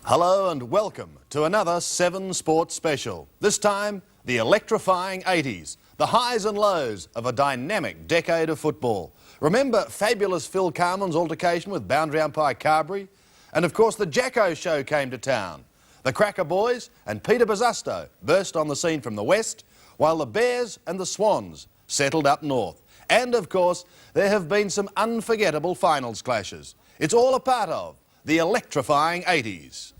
Hello and welcome to another 7 Sports Special. This time, the electrifying 80s, the highs and lows of a dynamic decade of football. Remember fabulous Phil Carmen's altercation with boundary umpire Carberry? And of course the Jacko show came to town. The Cracker Boys and Peter Bosustow burst on the scene from the west, while the Bears and the Swans settled up north. And of course, there have been some unforgettable finals clashes. It's all a part of the electrifying 80s.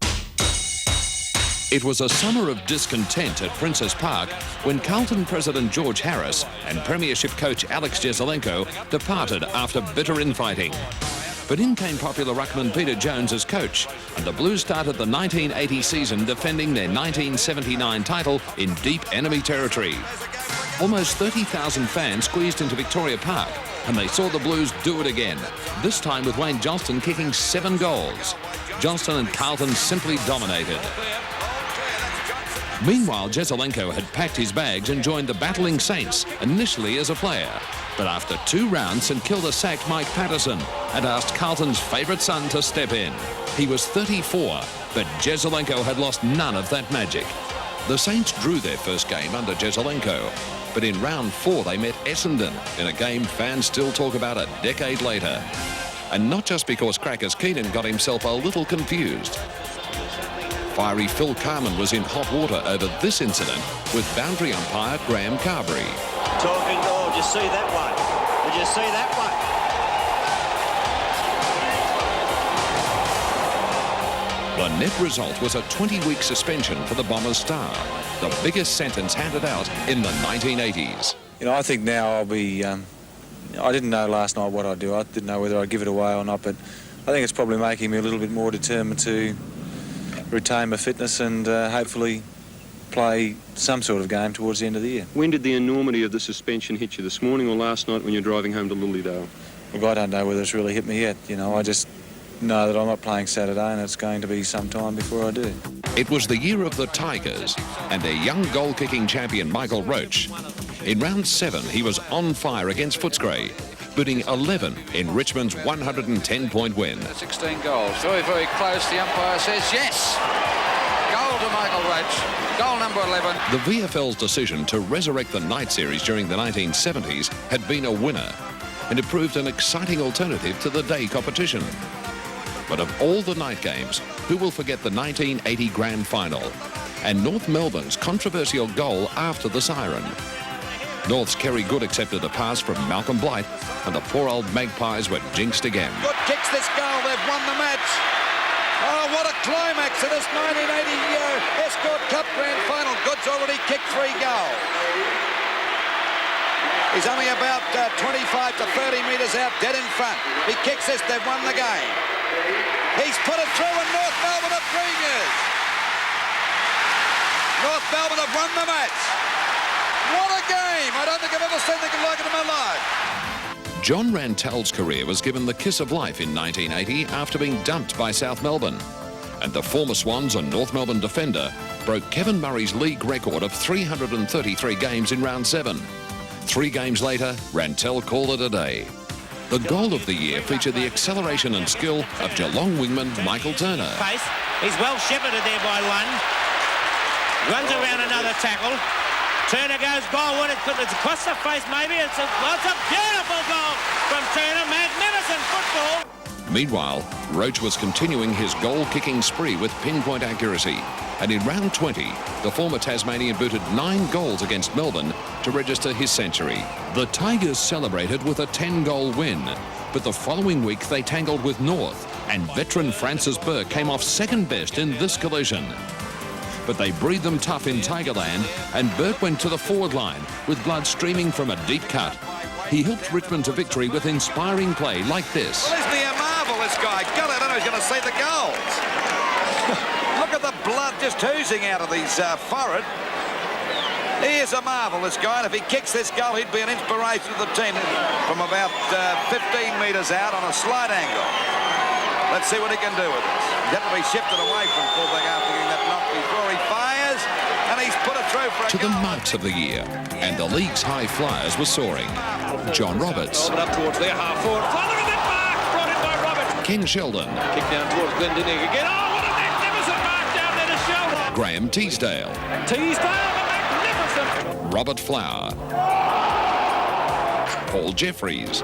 It was a summer of discontent at Princes Park when Carlton President George Harris and Premiership coach Alex Jezza departed after bitter infighting. But in came popular ruckman Peter Jones as coach, and the Blues started the 1980 season defending their 1979 title in deep enemy territory. Almost 30,000 fans squeezed into Victoria Park, and they saw the Blues do it again, this time with Wayne Johnston kicking 7 goals. Johnston and Carlton simply dominated. Meanwhile, Jezza had packed his bags and joined the Battling Saints, initially as a player. But after 2 rounds, St Kilda sacked Mike Patterson and asked Carlton's favourite son to step in. He was 34, but Jezza had lost none of that magic. The Saints drew their first game under Jezza, but in round 4 they met Essendon in a game fans still talk about a decade later. And not just because Crackers Keenan got himself a little confused. Fiery Phil Carmen was in hot water over this incident with boundary umpire Graham Carberry. Talking, oh, did you see that one? Did you see that one? The net result was a 20-week suspension for the Bombers star, the biggest sentence handed out in the 1980s. You know, I think now I'll be... I didn't know last night what I'd do. I didn't know whether I'd give it away or not, but I think it's probably making me a little bit more determined to retain my fitness and hopefully play some sort of game towards the end of the year. When did the enormity of the suspension hit you, this morning or last night when you're driving home to Lilydale? Look, I don't know whether it's really hit me yet. You know, I just know that I'm not playing Saturday and it's going to be some time before I do. It was the year of the Tigers and their young goal-kicking champion Michael Roach. In round 7, he was on fire against Footscray, booting 11 in Richmond's 110-point win. 16 goals, very, very close. The umpire says yes. Goal to Michael Roach, goal number 11. The VFL's decision to resurrect the night series during the 1970s had been a winner, and it proved an exciting alternative to the day competition. But of all the night games, who will forget the 1980 Grand Final and North Melbourne's controversial goal after the siren? North's Kerry Good accepted a pass from Malcolm Blight, and the poor old Magpies were jinxed again. Good kicks this goal, they've won the match. Oh, what a climax of this 1980 Escort Cup Grand Final. Good's already kicked 3 goals. He's only about 25 to 30 metres out, dead in front. He kicks this, they've won the game. He's put it through and North Melbourne are premiers. North Melbourne have won the match. What a game! I don't think I've ever seen anything like it in my life. John Rantall's career was given the kiss of life in 1980 after being dumped by South Melbourne. And the former Swans and North Melbourne defender broke Kevin Murray's league record of 333 games in round 7. 3 games later, Rantall called it a day. The goal of the year featured the acceleration and skill of Geelong wingman Michael Turner. Pace. He's well shepherded there by one. Runs around another tackle. Turner goes goal. It's across the face maybe. It's a beautiful goal from Turner. Magnificent football. Meanwhile, Roach was continuing his goal-kicking spree with pinpoint accuracy. And in round 20, the former Tasmanian booted 9 goals against Melbourne to register his century. The Tigers celebrated with a 10-goal win, but the following week they tangled with North, and veteran Francis Bourke came off second best in this collision. But they breathed them tough in Tigerland, and Bourke went to the forward line with blood streaming from a deep cut. He helped Richmond to victory with inspiring play like this. Well, isn't he a marvel, this guy? God, I don't know who's going to see the goals. Look at the blood just oozing out of his forehead. He is a marvel, this guy, and if he kicks this goal, he'd be an inspiration to the team from about 15 metres out on a slight angle. Let's see what he can do with this. He's had to be shifted away from fullback after getting that knock before he fires, and he's put it through for a to goal. the marks of the year, and the league's high flyers were soaring. John Roberts, Up towards there, half forward. Following that mark, brought in by Roberts. Ken Sheldon, Kick down towards Glendinning again. Oh, what a magnificent Graham Teasdale. Teasdale, the magnificent! Robert Flower. Paul Jeffries.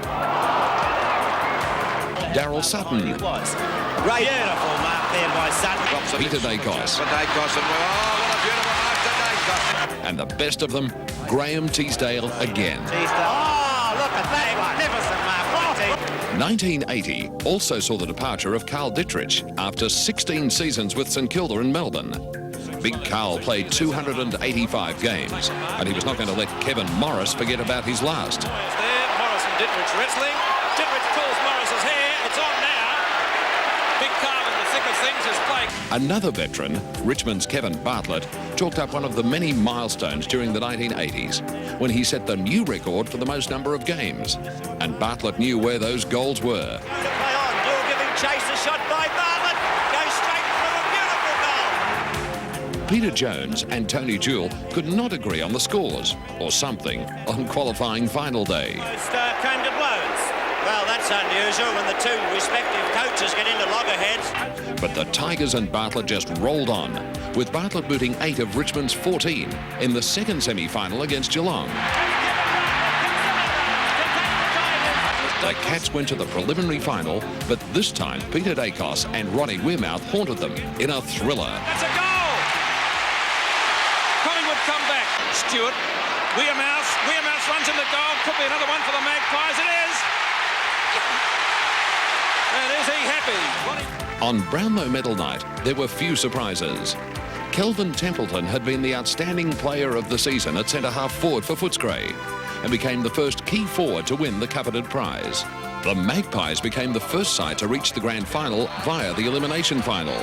Daryl Sutton. Beautiful mark there by Sutton. Peter Dacos. What a beautiful mark to Dacos. And the best of them, Graham Teasdale again. Oh, look at that magnificent mark. 1980 also saw the departure of Carl Dittrich after 16 seasons with St Kilda and Melbourne. Big Carl played 285 games, and he was not going to let Kevin Morris forget about his last. There, Morris and Dittrich wrestling. Dittrich pulls Morris's hair. It's on now. Big Carl in the thick of things is playing. Another veteran, Richmond's Kevin Bartlett, chalked up one of the many milestones during the 1980s when he set the new record for the most number of games. And Bartlett knew where those goals were. Play on. You're giving chase a shot by Bartlett. Goes straight through a beautiful goal. Peter Jones and Tony Jewell could not agree on the scores, or something, on qualifying final day. Most came to blows. Well, that's unusual when the two respective coaches get into loggerheads. But the Tigers and Bartlett just rolled on, with Bartlett booting 8 of Richmond's 14 in the second semi-final against Geelong. The Cats went to the preliminary final, but this time Peter Dacos and Ronnie Wearmouth haunted them in a thriller. That's a goal! Collingwood come back. Stewart, Wearmouth runs in the goal. Could be another one for the Magpies. It is! And is he happy? On Brownlow Medal night, there were few surprises. Kelvin Templeton had been the outstanding player of the season at centre-half forward for Footscray and became the first key forward to win the coveted prize. The Magpies became the first side to reach the grand final via the elimination final.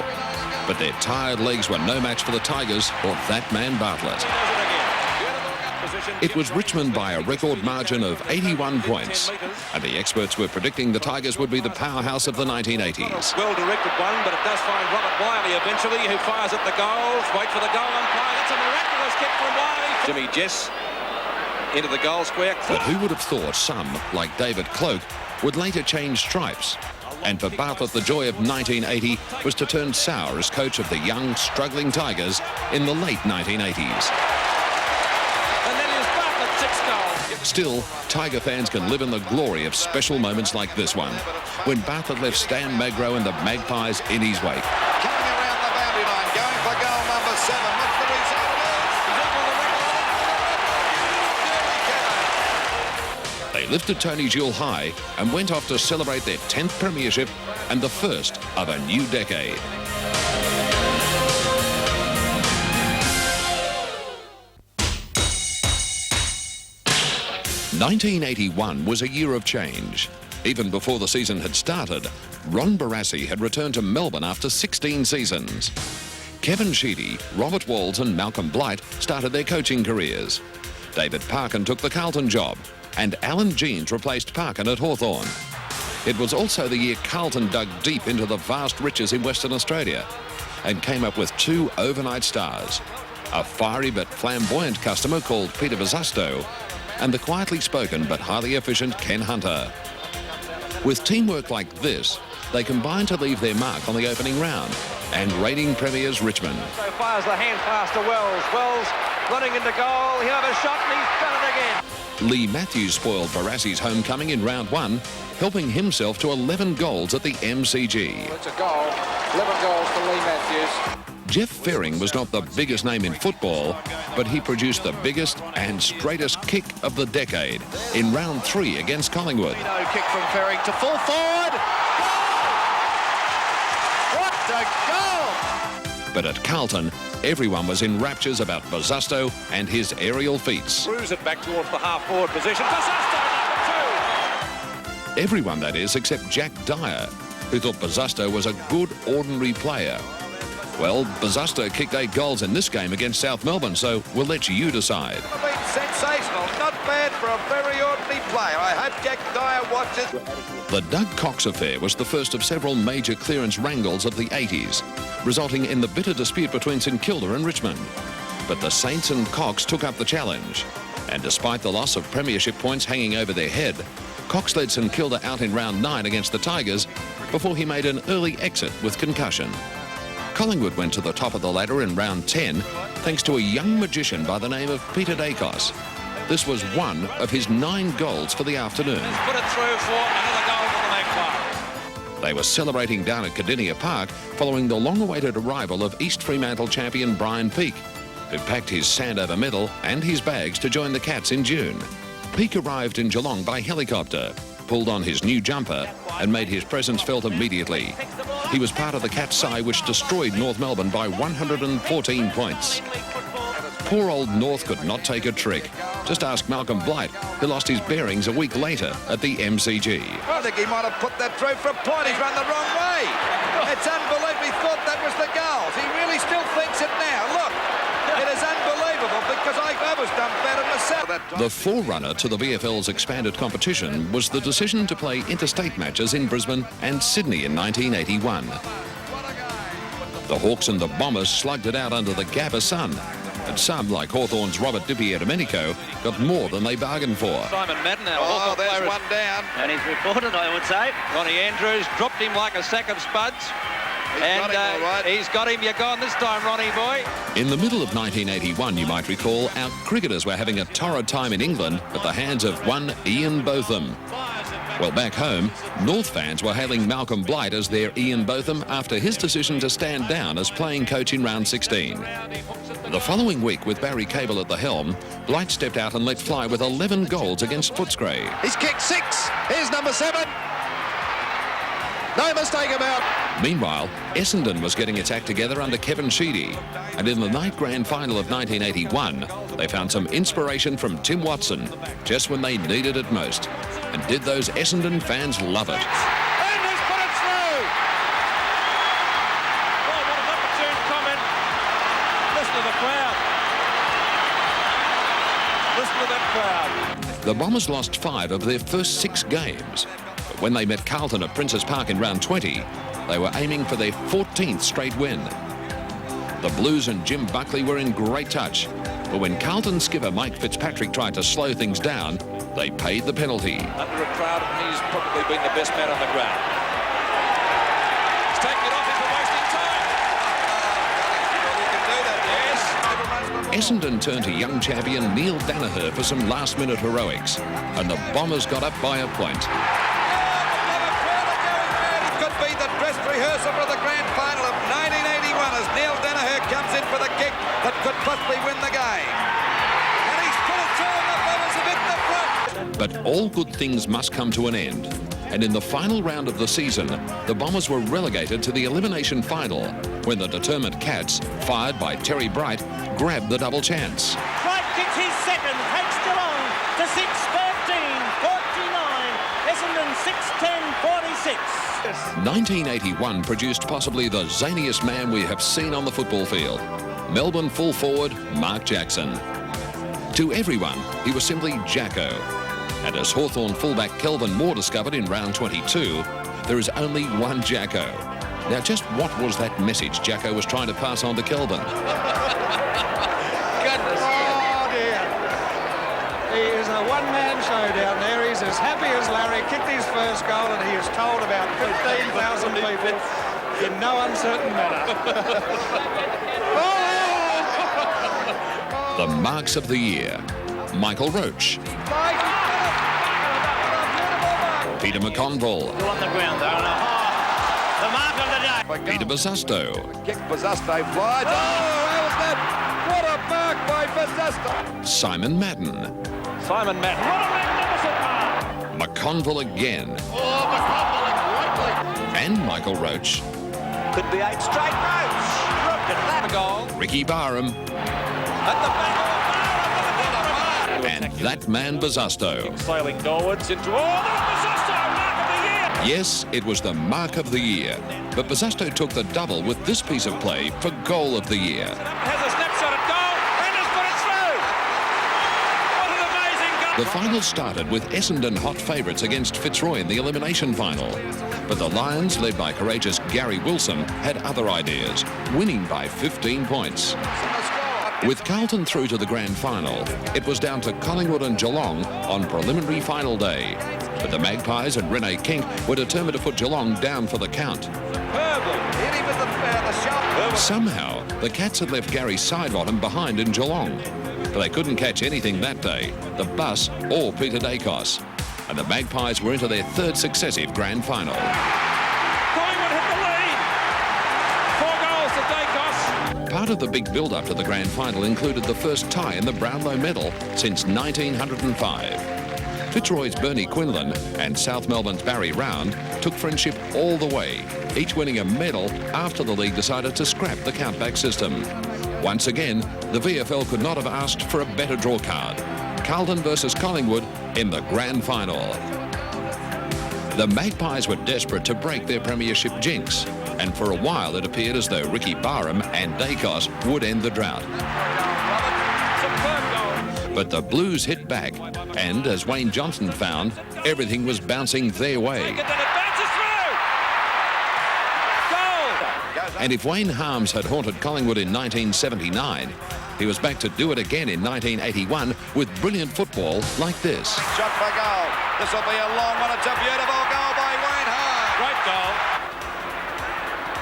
But their tired legs were no match for the Tigers or that man Bartlett. It was Richmond by a record margin of 81 points, and the experts were predicting the Tigers would be the powerhouse of the 1980s. Well-directed one, but it does find Robert Wiley eventually, who fires at the goals. Wait for the goal umpire. That's a miraculous kick from Wiley. Jimmy Jess into the goal square. But who would have thought some, like David Cloke, would later change stripes? And for Bartlett, the joy of 1980 was to turn sour as coach of the young, struggling Tigers in the late 1980s. And that is Bartlett, 6 goals. Still, Tiger fans can live in the glory of special moments like this one, when Bartlett left Stan Magro and the Magpies in his wake. Coming around the boundary line, going for goal number 7. What's the result? They lifted Tony Jewell high and went off to celebrate their 10th premiership and the first of a new decade. ...1981 was a year of change. Even before the season had started, Ron Barassi had returned to Melbourne after 16 seasons. Kevin Sheedy, Robert Walls and Malcolm Blight started their coaching careers. David Parkin took the Carlton job, and Alan Jeans replaced Parkin at Hawthorn. It was also the year Carlton dug deep into the vast riches in Western Australia and came up with 2 overnight stars, a fiery but flamboyant customer called Peter Bosustow and the quietly spoken but highly efficient Ken Hunter. With teamwork like this, they combined to leave their mark on the opening round and reigning premiers Richmond. So fires the hand pass to Wells. Wells running into goal. He'll have a shot and he's done it again. Lee Matthews spoiled Barassi's homecoming in round 1, helping himself to 11 goals at the MCG. It's a goal. 11 goals for Lee Matthews. Jeff Ferring was not the biggest name in football, but he produced the biggest and straightest kick of the decade in round 3 against Collingwood. Kick from Ferring to full forward. What a goal! But at Carlton, everyone was in raptures about Bosustow and his aerial feats. Screws it back towards the half-forward position. Bosustow, number 2. Everyone, that is, except Jack Dyer, who thought Bosustow was a good, ordinary player. Well, Bosustow kicked 8 goals in this game against South Melbourne, so we'll let you decide. Been sensational. Not bad for a very ordinary player. I hope Jack Dyer watches. The Doug Cox affair was the first of several major clearance wrangles of the 80s, resulting in the bitter dispute between St Kilda and Richmond. But the Saints and Cox took up the challenge, and despite the loss of premiership points hanging over their head, Cox led St Kilda out in round 9 against the Tigers before he made an early exit with concussion. Collingwood went to the top of the ladder in round 10 thanks to a young magician by the name of Peter Dacos. This was one of his 9 goals for the afternoon. Put it through for another goal for the Magpies. They were celebrating down at Cardinia Park following the long-awaited arrival of East Fremantle champion Brian Peake, who packed his Sandover medal and his bags to join the Cats in June. Peake arrived in Geelong by helicopter, pulled on his new jumper and made his presence felt immediately. He was part of the Cats side which destroyed North Melbourne by 114 points. Poor old North could not take a trick. Just ask Malcolm Blight, who lost his bearings a week later at the MCG. I think he might have put that through for a point. He's run the wrong way. It's unbelievable. He thought that was the goals. He really still thinks it now. Look, it is unbelievable because I was dumbfounded myself. The forerunner to the VFL's expanded competition was the decision to play interstate matches in Brisbane and Sydney in 1981. The Hawks and the Bombers slugged it out under the Gabba sun, and some, like Hawthorn's Robert Domenico, got more than they bargained for. Simon Madden, our Oh, Hawthorn there's player, one down. And he's reported, I would say. Ronnie Andrews dropped him like a sack of spuds. got him all right. He's got him. You're gone this time, Ronnie boy. In the middle of 1981, you might recall, our cricketers were having a torrid time in England at the hands of one Ian Botham. Well, back home, North fans were hailing Malcolm Blight as their Ian Botham after his decision to stand down as playing coach in round 16. The following week, with Barry Cable at the helm, Blight stepped out and let fly with 11 goals against Footscray. He's kicked 6. Here's number 7. No mistake about. Meanwhile, Essendon was getting its act together under Kevin Sheedy, and in the night grand final of 1981, they found some inspiration from Tim Watson just when they needed it most. And did those Essendon fans love it? And he's put it through. Oh, what an opportune comment. Listen to the crowd. Listen to that crowd. The Bombers lost 5 of their first 6 games. But when they met Carlton at Princes Park in round 20, they were aiming for their 14th straight win. The Blues and Jim Buckley were in great touch, but when Carlton skipper Mike Fitzpatrick tried to slow things down, they paid the penalty. Under a crowd, and he's probably been the best man on the ground. He's taking it off into wasting time. You can do that, yes. Essendon turned to young champion Neil Danaher for some last-minute heroics, and the Bombers got up by a point. It could be the dress rehearsal for the grand final of 1981 as Neil Danaher comes in for the kick that could possibly win the game. And he's put it through and the Bombers have hit the front. But all good things must come to an end. And in the final round of the season, the Bombers were relegated to the elimination final when the determined Cats, fired by Terry Bright, grabbed the double chance. Bright kicks his second, takes Geelong to 6-13, 49. Essendon 6-10, 46. 1981 produced possibly the zaniest man we have seen on the football field. Melbourne full forward Mark Jackson. To everyone, he was simply Jacko. And as Hawthorn fullback Kelvin Moore discovered in round 22, there is only one Jacko. Now, just what was that message Jacko was trying to pass on to Kelvin? Goodness. Oh, dear. He is a one-man show down there. He's as happy as Larry. Kicked his first goal and he is told about 15,000 people in no uncertain manner. The marks of the year. Michael Roach. Peter McConville. On the ground, though, and the mark of the day. Peter Bosustow. Kick Bosustow flies. Oh, how was that? What a mark by Bosustow. Simon Madden. Simon Madden. What a magnificent mark. McConville again. Oh, McConville, And Michael Roach. could be 8 straight rows. Look at that goal. Ricky Barham. At the back of the bar. And that man Bosustow. Sailing Norwards into... Oh, there's Bosustow, mark of the year. Yes, it was the mark of the year. But Bosustow took the double with this piece of play for goal of the year. Has a snapshot at goal and has put it through. What an amazing goal. The final started with Essendon hot favourites against Fitzroy in the elimination final. But the Lions, led by courageous Gary Wilson, had other ideas, winning by 15 points. With Carlton through to the grand final, it was down to Collingwood and Geelong on preliminary final day. But the Magpies and Rene Kink were determined to put Geelong down for the count. Hit him with the shot. Somehow, the Cats had left Gary Sidebottom behind in Geelong. But they couldn't catch anything that day, the bus or Peter Dacos. And the Magpies were into their third successive grand final. Collingwood hit the lead. 4 goals to Dacos. Part of the big build-up to the grand final included the first tie in the Brownlow Medal since 1905. Fitzroy's Bernie Quinlan and South Melbourne's Barry Round took friendship all the way, each winning a medal after the league decided to scrap the countback system. Once again, the VFL could not have asked for a better draw card. Carlton versus Collingwood in the grand final. The Magpies were desperate to break their premiership jinx, and for a while it appeared as though Ricky Barham and Dacos would end the drought. But the Blues hit back, and as Wayne Johnson found, everything was bouncing their way. And if Wayne Harms had haunted Collingwood in 1979, he was back to do it again in 1981 with brilliant football like this. Shot for goal. This will be a long one. It's a beautiful goal by Wayne Harms. Great goal.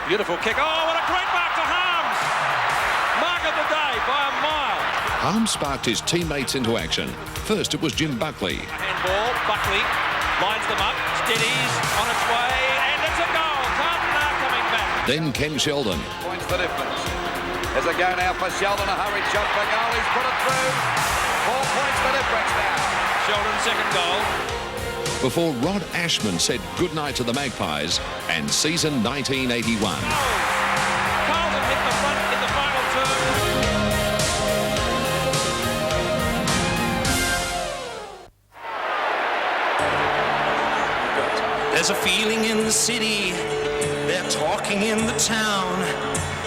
Beautiful kick. Oh, what a great mark to Harms. Mark of the day by a mile. Harms sparked his teammates into action. First, it was Jim Buckley. Handball. Buckley lines them up. Steadies on its way. And it's a goal. Carlton are coming back. Then Ken Sheldon. Points the difference. There's a go now for Sheldon. A hurried shot for goal. He's put it through. 4 points the difference now. Sheldon's second goal. Before Rod Ashman said goodnight to the Magpies and season 1981. Carlton hit the front in the final term. There's a feeling in the city, they're talking in the town.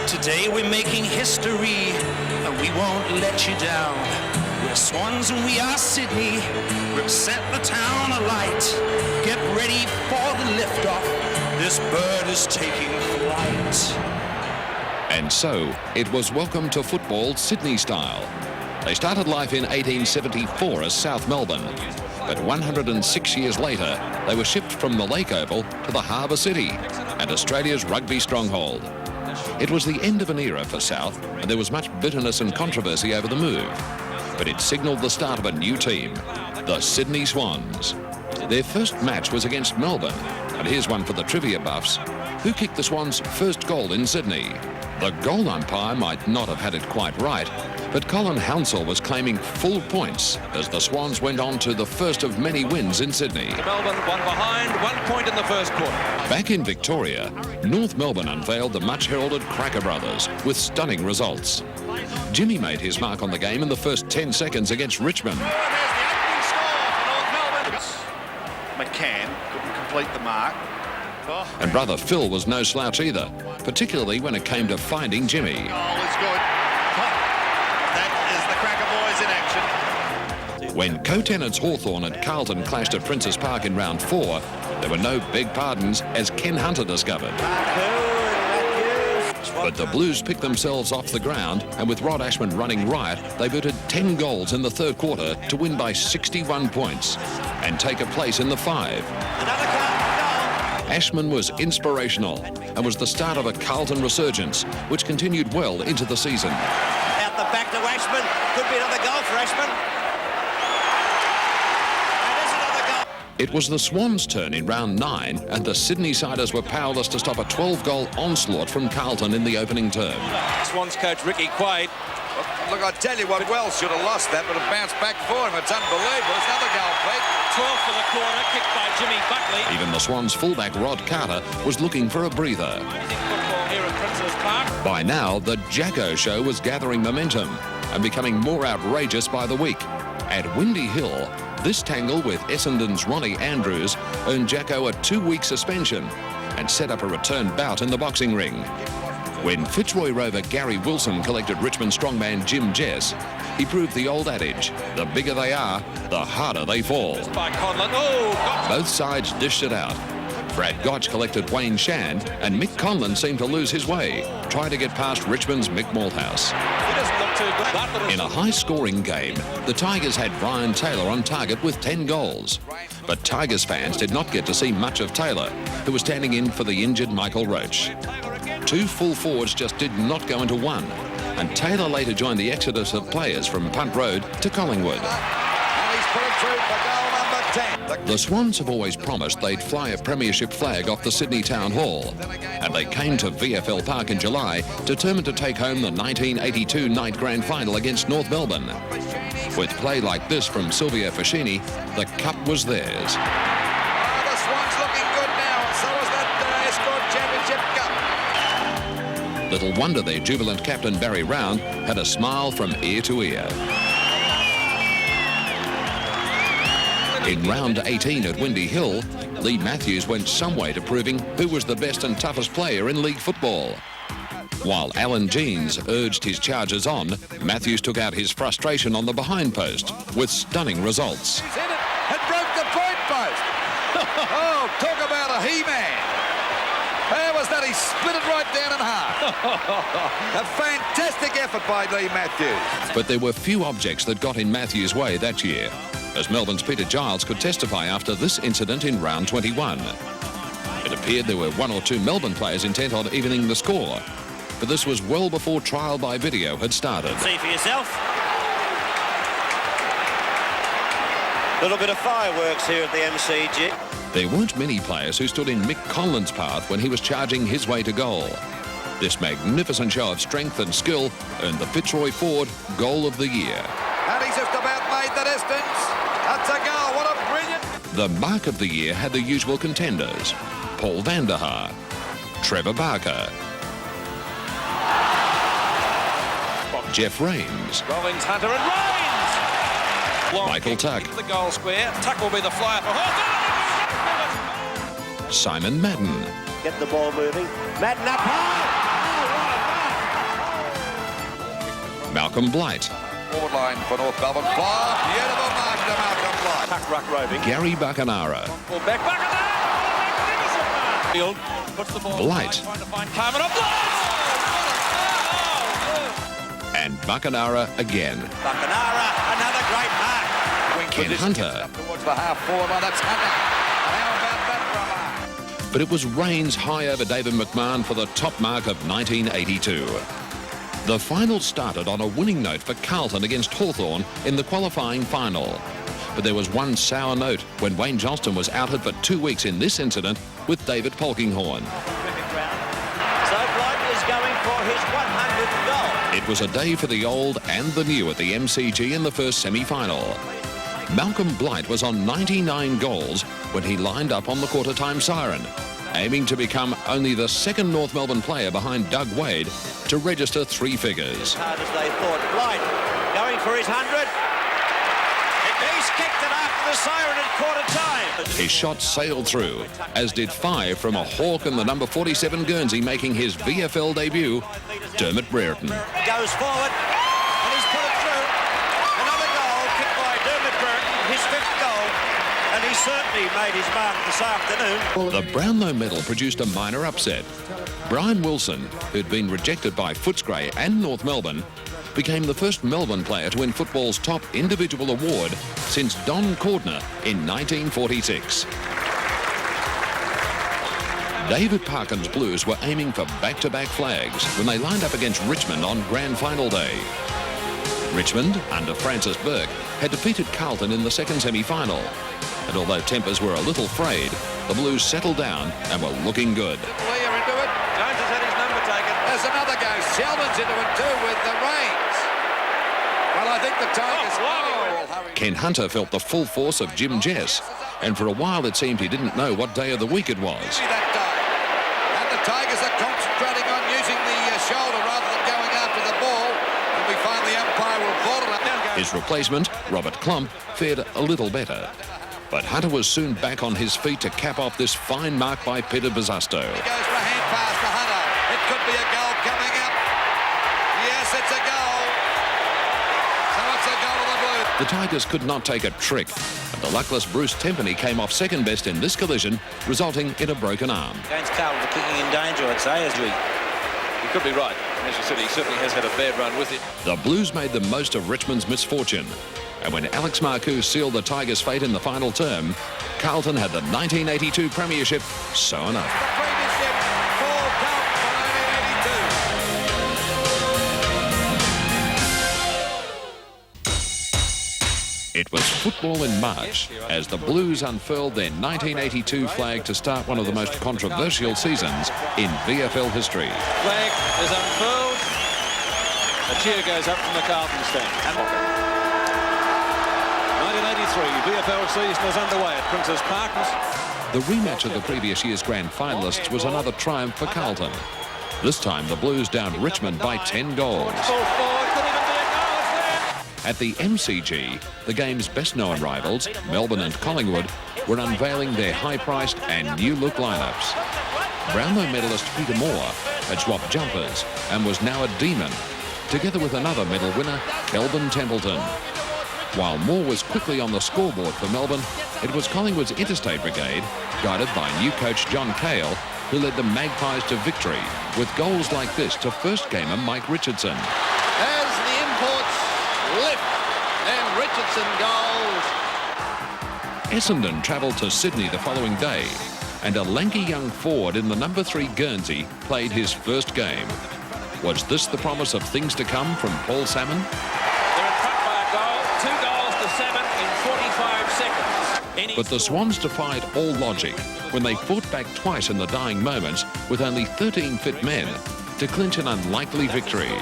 Today we're making history, and we won't let you down. We're Swans and we are Sydney, we'll set the town alight. Get ready for the liftoff, this bird is taking flight. And so, it was welcome to football Sydney style. They started life in 1874 as South Melbourne. But 106 years later, they were shipped from the Lake Oval to the Harbour City and Australia's rugby stronghold. It was the end of an era for South, and there was much bitterness and controversy over the move. But it signalled the start of a new team, the Sydney Swans. Their first match was against Melbourne, and here's one for the trivia buffs. Who kicked the Swans' first goal in Sydney? The goal umpire might not have had it quite right, but Colin Hounsell was claiming full points as the Swans went on to the first of many wins in Sydney. Melbourne one behind, 1 point in the first quarter. Back in Victoria, North Melbourne unveiled the much-heralded Cracker Brothers with stunning results. Jimmy made his mark on the game in the first 10 seconds against Richmond. There's the opening score for North Melbourne. McCann couldn't complete the mark. And brother Phil was no slouch either, particularly when it came to finding Jimmy. Goal is good. That is the Cracker Boys in action. When co-tenants Hawthorn and Carlton clashed at Princes Park in round 4, there were no big pardons, as Ken Hunter discovered. But the Blues picked themselves off the ground, and with Rod Ashman running riot, they booted 10 goals in the third quarter to win by 61 points and take a place in the 5. Ashman was inspirational and was the start of a Carlton resurgence, which continued well into the season. Out the back to Ashman, could be another goal for Ashman. It was the Swans' turn in round 9, and the Sydney Siders were powerless to stop a 12-goal onslaught from Carlton in the opening term. Swans coach Ricky Quaid. Look, I tell you what, Wells should have lost that, but it bounced back for him. It's unbelievable. It's another goal, Pete. 12 for the corner, kicked by Jimmy Buckley. Even the Swans' fullback Rod Carter was looking for a breather. Football here at Princes Park. By now, the Jacko show was gathering momentum and becoming more outrageous by the week. At Windy Hill, this tangle with Essendon's Ronnie Andrews earned Jacko a 2-week suspension and set up a return bout in the boxing ring. When Fitzroy rover Gary Wilson collected Richmond strongman Jim Jess, he proved the old adage, the bigger they are, the harder they fall. By Conlon. Oh, both sides dished it out. Brad Gotch collected Wayne Shand, and Mick Conlon seemed to lose his way, trying to get past Richmond's Mick Malthouse. He doesn't look too good. In a high-scoring game, the Tigers had Brian Taylor on target with 10 goals. But Tigers fans did not get to see much of Taylor, who was standing in for the injured Michael Roach. 2 full forwards just did not go into one, and Taylor later joined the exodus of players from Punt Road to Collingwood. And he's put it through for goal number 10. The Swans have always promised they'd fly a premiership flag off the Sydney Town Hall, and they came to VFL Park in July determined to take home the 1982 night grand final against North Melbourne. With play like this from Silvio Fascini, the cup was theirs. The Swans looking good now, and so is that Escort Championship Cup. Little wonder their jubilant captain Barry Round had a smile from ear to ear. In round 18 at Windy Hill, Lee Matthews went some way to proving who was the best and toughest player in league football. While Alan Jeans urged his charges on, Matthews took out his frustration on the behind post with stunning results. He's hit it and broke the point post. Oh, talk about a he-man. How was that? He split it right down in half. A fantastic effort by Lee Matthews. But there were few objects that got in Matthews' way that year, as Melbourne's Peter Giles could testify after this incident in round 21. It appeared there were 1 or 2 Melbourne players intent on evening the score, but this was well before trial by video had started. See for yourself. Little bit of fireworks here at the MCG. There weren't many players who stood in Mick Conlon's path when he was charging his way to goal. This magnificent show of strength and skill earned the Fitzroy Ford Goal of the Year. And he's just about made the distance. That's a goal. What a brilliant... The Mark of the Year had the usual contenders: Paul van der Haar, Trevor Barker, Jeff Rains, Rollins, Hunter and Rains! Long Michael kick Tuck, into the goal square. Tuck will be the flyer for Simon Madden, Get the ball moving. Madden up high. Malcolm Blight, Forward line for North Melbourne. Fly. Beautiful mark to Malcolm Blight. Tuck ruck roving. Gary Buckenara, Ball back. Magnificent mark. Field puts the ball. Blight. Trying to find Carmen on Blight. and Buckenara again. Buckenara, another great mark. Ken Hunter. Towards the half-forward line. That's Hunter. How about that for a mark? But it was Rains high over David McMahon for the top mark of 1982. The final started on a winning note for Carlton against Hawthorn in the qualifying final. But there was one sour note when Wayne Johnston was outed for 2 weeks in this incident with David Polkinghorne. So Blight is going for his 100th goal. It was a day for the old and the new at the MCG in the first semi-final. Malcolm Blight was on 99 goals when he lined up on the quarter-time siren, aiming to become only the second North Melbourne player behind Doug Wade to register 3 figures. Hard as they thought. Blight going for his 100. He's kicked it after the siren at quarter time. His shot sailed through, as did 5 from a hawk and the number 47 Guernsey making his VFL debut, Dermott Brereton. Goes forward and he's put it through. Another goal kicked by Dermott Brereton, his 5th goal, and he certainly made his mark this afternoon. The Brownlow Medal produced a minor upset. Brian Wilson, who'd been rejected by Footscray and North Melbourne, became the first Melbourne player to win football's top individual award since Don Cordner in 1946. David Parkin's Blues were aiming for back-to-back flags when they lined up against Richmond on Grand Final day. Richmond, under Francis Bourke, had defeated Carlton in the second semi-final. And although tempers were a little frayed, the Blues settled down and were looking good. Lear into it. Jones has had his number taken. There's another go. Sheldon's into it too with the Rains. Well, I think the Tigers... Ken Hunter felt the full force of Jim Jess, and for a while it seemed he didn't know what day of the week it was. That day. And the Tigers are concentrating on using the shoulder rather than going after the ball. And we find the umpire will bottle it. His replacement, Robert Klump, fared a little better. But Hunter was soon back on his feet to cap off this fine mark by Peter Bosustow. He goes for a hand pass to Hunter. It could be a goal coming up. Yes, it's a goal. So it's a goal to the Blues. The Tigers could not take a trick, and the luckless Bruce Tempany came off second best in this collision, resulting in a broken arm. Against Carlton for kicking in danger, I'd say, as we... You could be right. As you said, he certainly has had a bad run with it. The Blues made the most of Richmond's misfortune, and when Alex Marcoux sealed the Tigers' fate in the final term, Carlton had the 1982 premiership sewn up. The premiership for Carlton for It was football in March as the Blues unfurled their 1982 flag to start one of the most controversial seasons in VFL history. Flag is unfurled. A cheer goes up from the Carlton stand. 1983 VFL season is underway at Princes Park. The rematch of the previous year's grand finalists was another triumph for Carlton. This time the Blues downed Richmond by 10 goals. At the MCG, the game's best-known rivals, Melbourne and Collingwood, were unveiling their high-priced and new-look lineups. Brownlow medalist Peter Moore had swapped jumpers and was now a demon, together with another medal winner, Kelvin Templeton. While Moore was quickly on the scoreboard for Melbourne, it was Collingwood's interstate brigade, guided by new coach John Cale, who led the Magpies to victory with goals like this to first gamer Mike Richardson. As the imports lift and Richardson goals. Essendon travelled to Sydney the following day, and a lanky young forward in the number 3 Guernsey played his first game. Was this the promise of things to come from Paul Salmon? They're in front by a goal, 2 goals to 7 in 45 seconds. But the Swans defied all logic when they fought back twice in the dying moments with only 13 fit men to clinch an unlikely victory.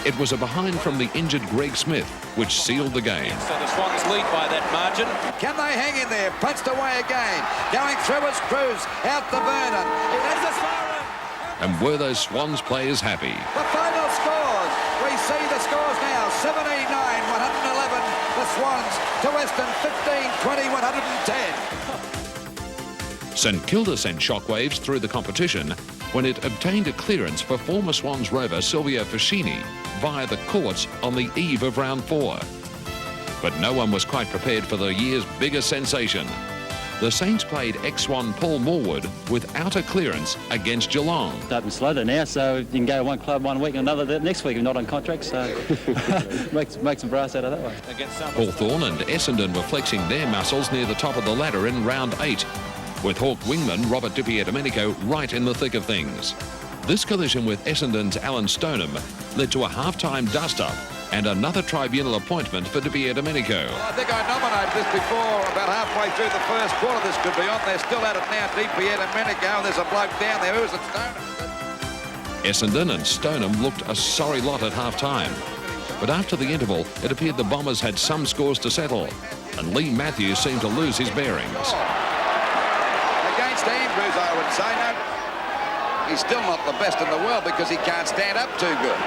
It was a behind from the injured Greg Smith which sealed the game. So the Swans lead by that margin. Can they hang in there? Punched away again. Going through his Cruz. Out to Vernon. It is a siren. And were those Swans players happy? The final scores. We see the scores now. 79, 111. The Swans to Western 15, 20, 110. St Kilda sent shockwaves through the competition when it obtained a clearance for former Swans rover Silvio Fascini via the courts on the eve of round 4. But no one was quite prepared for the year's biggest sensation. The Saints played ex-Swan Paul Morwood without a clearance against Geelong. Starting slower now, so you can go to one club one week and another the next week. You're not on contract, so make some brass out of that one. Hawthorn and Essendon were flexing their muscles near the top of the ladder in round 8, with Hawk wingman Robert Di Domenico right in the thick of things. This collision with Essendon's Alan Stoneham led to a half-time dust-up and another tribunal appointment for Di Domenico. Well, I think I nominated this before, about halfway through the first quarter. This could be on. They're still at it now. Di Domenico. There's a bloke down there. Who's it? Stoneham? Essendon and Stoneham looked a sorry lot at half-time. But after the interval, it appeared the Bombers had some scores to settle, and Lee Matthews seemed to lose his bearings. Against Andrews, I would say. No, he's still not the best in the world because he can't stand up too good.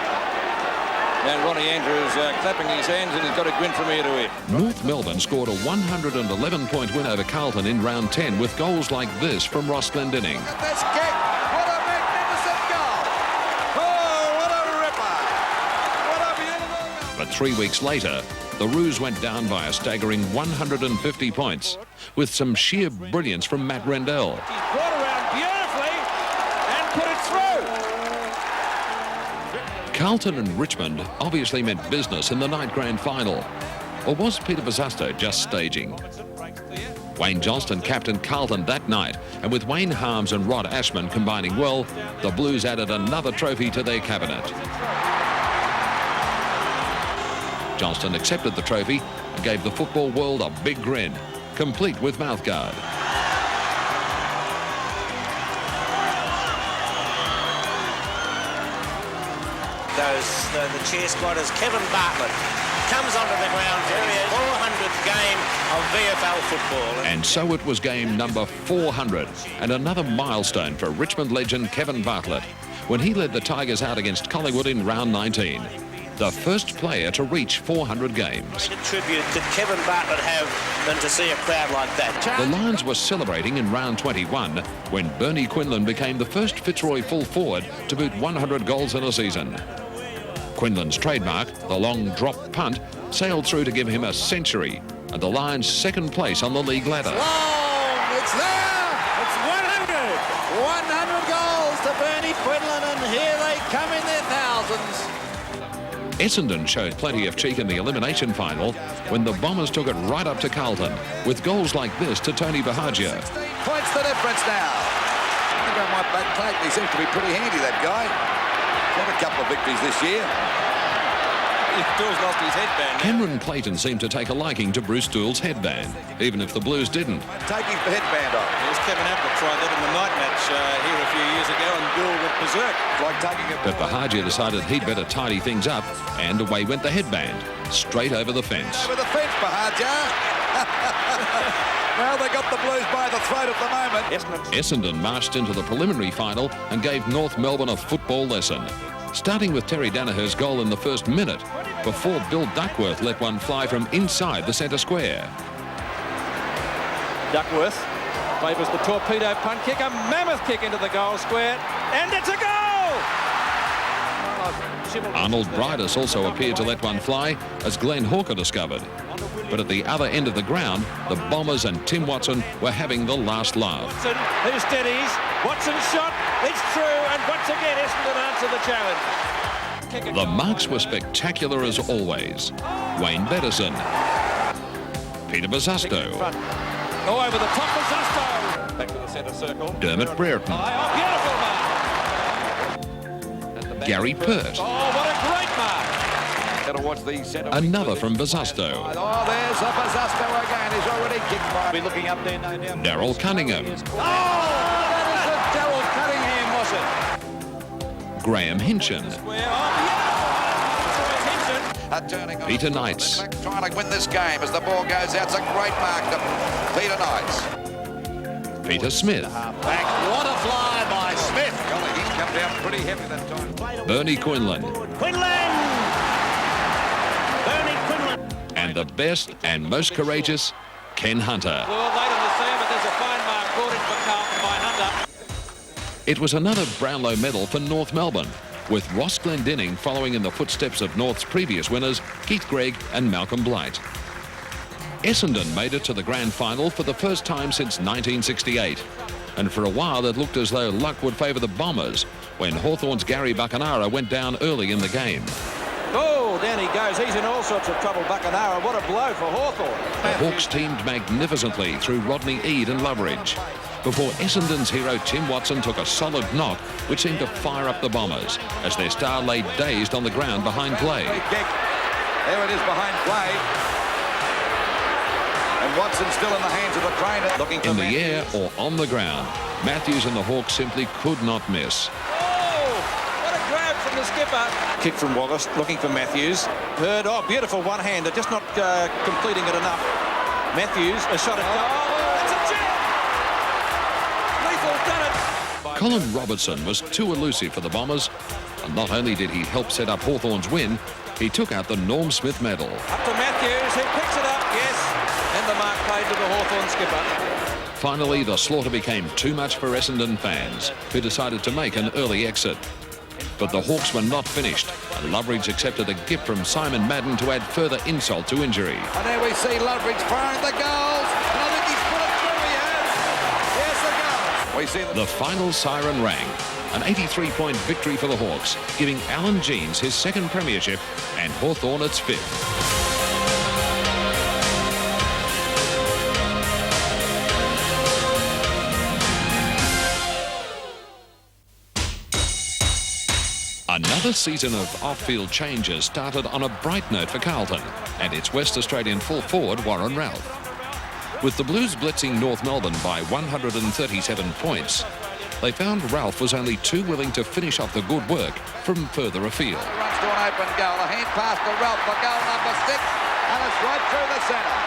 And Ronnie Andrews clapping his hands, and he's got a grin from ear to ear. North Melbourne scored a 111-point win over Carlton in round 10 with goals like this from Ross Glendinning. Look at this kick. What a magnificent goal. Oh, what a ripper. What a beautiful goal. But 3 weeks later, the Roos went down by a staggering 150 points with some sheer brilliance from Matt Rendell. He's brought around beautifully and put it through. Carlton and Richmond obviously meant business in the night grand final. Or was Peter Bosustow just staging? Wayne Johnston captained Carlton that night, and with Wayne Harms and Rod Ashman combining well, the Blues added another trophy to their cabinet. Johnston accepted the trophy and gave the football world a big grin, complete with mouthguard. The cheer squatters, Kevin Bartlett comes onto the ground, 400th game of VFL football. And so it was game number 400, and another milestone for Richmond legend Kevin Bartlett when he led the Tigers out against Collingwood in round 19. The first player to reach 400 games. What tribute could Kevin Bartlett have than to see a crowd like that? The Lions were celebrating in round 21 when Bernie Quinlan became the first Fitzroy full forward to boot 100 goals in a season. Quinlan's trademark, the long drop punt, sailed through to give him a century and the Lions' second place on the league ladder. Long, it's there! It's 100! 100 goals to Bernie Quinlan, and here they come in their thousands. Essendon showed plenty of cheek in the elimination final when the Bombers took it right up to Carlton with goals like this to Tony Bahagia. 16 points the difference now. I think I might back take. He seems to be pretty handy, that guy. Got a couple of victories this year. Dools lost his headband. Cameron Clayton seemed to take a liking to Bruce Dools' headband, even if the Blues didn't. Taking the headband off. It was Kevin Ablett tried that in the night match here a few years ago, and Dool went berserk. Like taking it. But Bahagia decided he'd better tidy things up, and away went the headband, straight over the fence. Over the fence, Bahagia. Well, they got the Blues by the throat at the moment. Essendon marched into the preliminary final and gave North Melbourne a football lesson, starting with Terry Danaher's goal in the first minute, before Bill Duckworth let one fly from inside the centre square. Duckworth favours the torpedo punt kick, a mammoth kick into the goal square, and it's a goal! Arnold Bridus also appeared to let one fly, as Glenn Hawker discovered. But at the other end of the ground, the Bombers and Tim Watson were having the last laugh. Watson, who steadies, Watson's shot, it's true, and once again Essendon answer the challenge. The marks were spectacular as always. Wayne Bettison, Peter Bosustow, Oh, over the top, Bosustow. Back to the centre circle. Dermott Brereton, Beautiful mark. Gary Pert. Oh, what a great mark. Watch the centre. Another from Bosustow. Oh, there's a Bosustow again. He's already kicked by. Be looking up there, no doubt. Darryl Cunningham. Oh, that is a Darryl Cunningham, was it? Graham Hinchin. Peter Knights. Trying to win this game as the ball goes out. It's a great mark to Peter Knights. Peter Smith. Back. What a fly by Smith. Golly, he's come down pretty heavy that time. Bernie Quinlan. And the best and most courageous, Ken Hunter. It was another Brownlow medal for North Melbourne, with Ross Glendinning following in the footsteps of North's previous winners, Keith Gregg and Malcolm Blight. Essendon made it to the grand final for the first time since 1968. And for a while it looked as though luck would favour the Bombers when Hawthorn's Gary Buckenara went down early in the game. Oh, down he goes. He's in all sorts of trouble, Buckenara. What a blow for Hawthorn. The Hawks teamed magnificently through Rodney Eade and Loveridge, before Essendon's hero Tim Watson took a solid knock which seemed to fire up the Bombers as their star lay dazed on the ground behind play. There it is behind play. And Watson still in the hands of the trainer. Looking for in the air or on the ground, Matthews and the Hawks simply could not miss. The skipper. Kick from Wallace, looking for Matthews. Heard, oh, beautiful one-hander, just not completing it enough. Matthews, a shot at goal. Oh, it's a jam! Lethal done it. Colin Robertson was too elusive for the Bombers, and not only did he help set up Hawthorn's win, he took out the Norm Smith medal. Up to Matthews, who picks it up, yes. And the mark played to the Hawthorn skipper. Finally, the slaughter became too much for Essendon fans, who decided to make an early exit. But the Hawks were not finished, and Loveridge accepted a gift from Simon Madden to add further insult to injury. And there we see Loveridge firing the goals. And I think he's put it through, he has. Here's the goal. We see the final siren rang. An 83-point victory for the Hawks, giving Alan Jeans his second premiership and Hawthorn its fifth. Another season of off-field changes started on a bright note for Carlton and its West Australian full forward Warren Ralph. With the Blues blitzing North Melbourne by 137 points, they found Ralph was only too willing to finish off the good work from further afield. Runs to an open goal, a hand pass to Ralph for goal number 6, and it's right through the centre.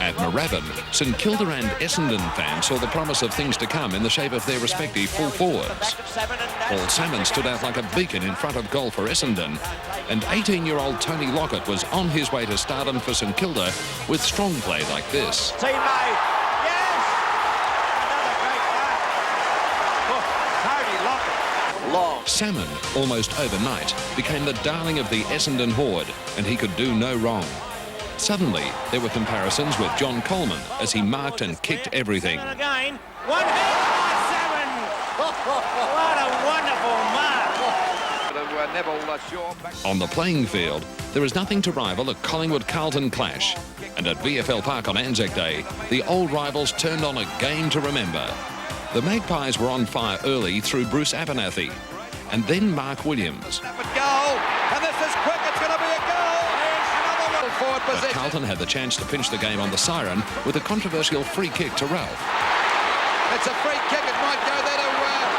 At Moorabbin, St Kilda and Essendon fans saw the promise of things to come in the shape of their respective full forwards. Paul Salmon stood out like a beacon in front of goal for Essendon, and 18-year-old Tony Lockett was on his way to stardom for St Kilda with strong play like this. Teammate, yes! Another great mark. Tony Lockett. Long. Salmon, almost overnight, became the darling of the Essendon horde, and he could do no wrong. Suddenly, there were comparisons with John Coleman as he marked and kicked everything. Again, one hit by Salmon. What a wonderful mark. On the playing field, there is nothing to rival a Collingwood-Carlton clash. And at VFL Park on Anzac Day, the old rivals turned on a game to remember. The Magpies were on fire early through Bruce Abernathy, and then Mark Williams. Goal! And this is quick. It's going to be a goal. Here's another one. Forward But position. Carlton had the chance to pinch the game on the siren with a controversial free kick to Ralph. It's a free kick. It might go there to Ralph.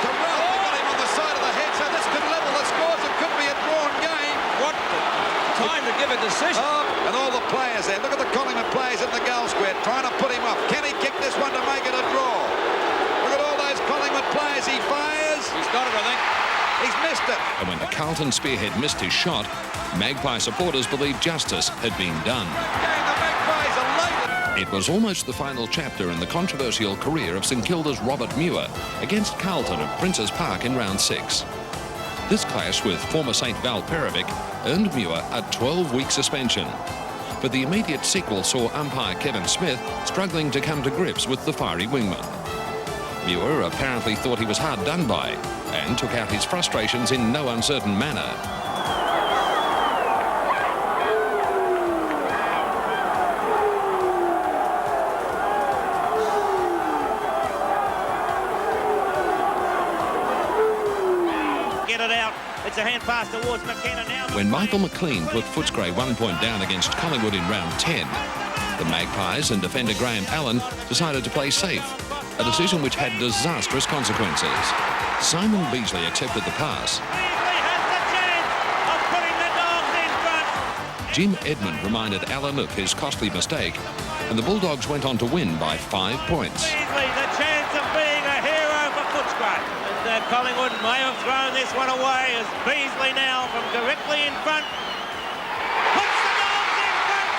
They got him on the side of the head, so this could level the scores. It could be a drawn game. What Time to give a decision. and all the players there. Look at the Collingwood players in the goal square trying to put him off. Can he kick this one to make it a draw? Look at all those Collingwood players. He fires. He's got it, I think. He's missed it. And when the Carlton spearhead missed his shot, Magpie supporters believed justice had been done. The Magpies are late. It was almost the final chapter in the controversial career of St Kilda's Robert Muir against Carlton at Princes Park in round 6. This clash with former St Val Perovic earned Muir a 12-week suspension. But the immediate sequel saw umpire Kevin Smith struggling to come to grips with the fiery wingman. Muir apparently thought he was hard done by and took out his frustrations in no uncertain manner. Get it out. It's a hand pass towards McKenna now. When Michael McLean put Footscray 1 point down against Collingwood in round 10, the Magpies and defender Graham Allen decided to play safe, a decision which had disastrous consequences. Simon Beasley accepted the pass. Beasley has the chance of putting the Dogs in front. Jim Edmund reminded Allen of his costly mistake, and the Bulldogs went on to win by 5 points. Beasley, the chance of being a hero for Footscray. And Collingwood may have thrown this one away as Beasley now from directly in front puts the Dogs in front.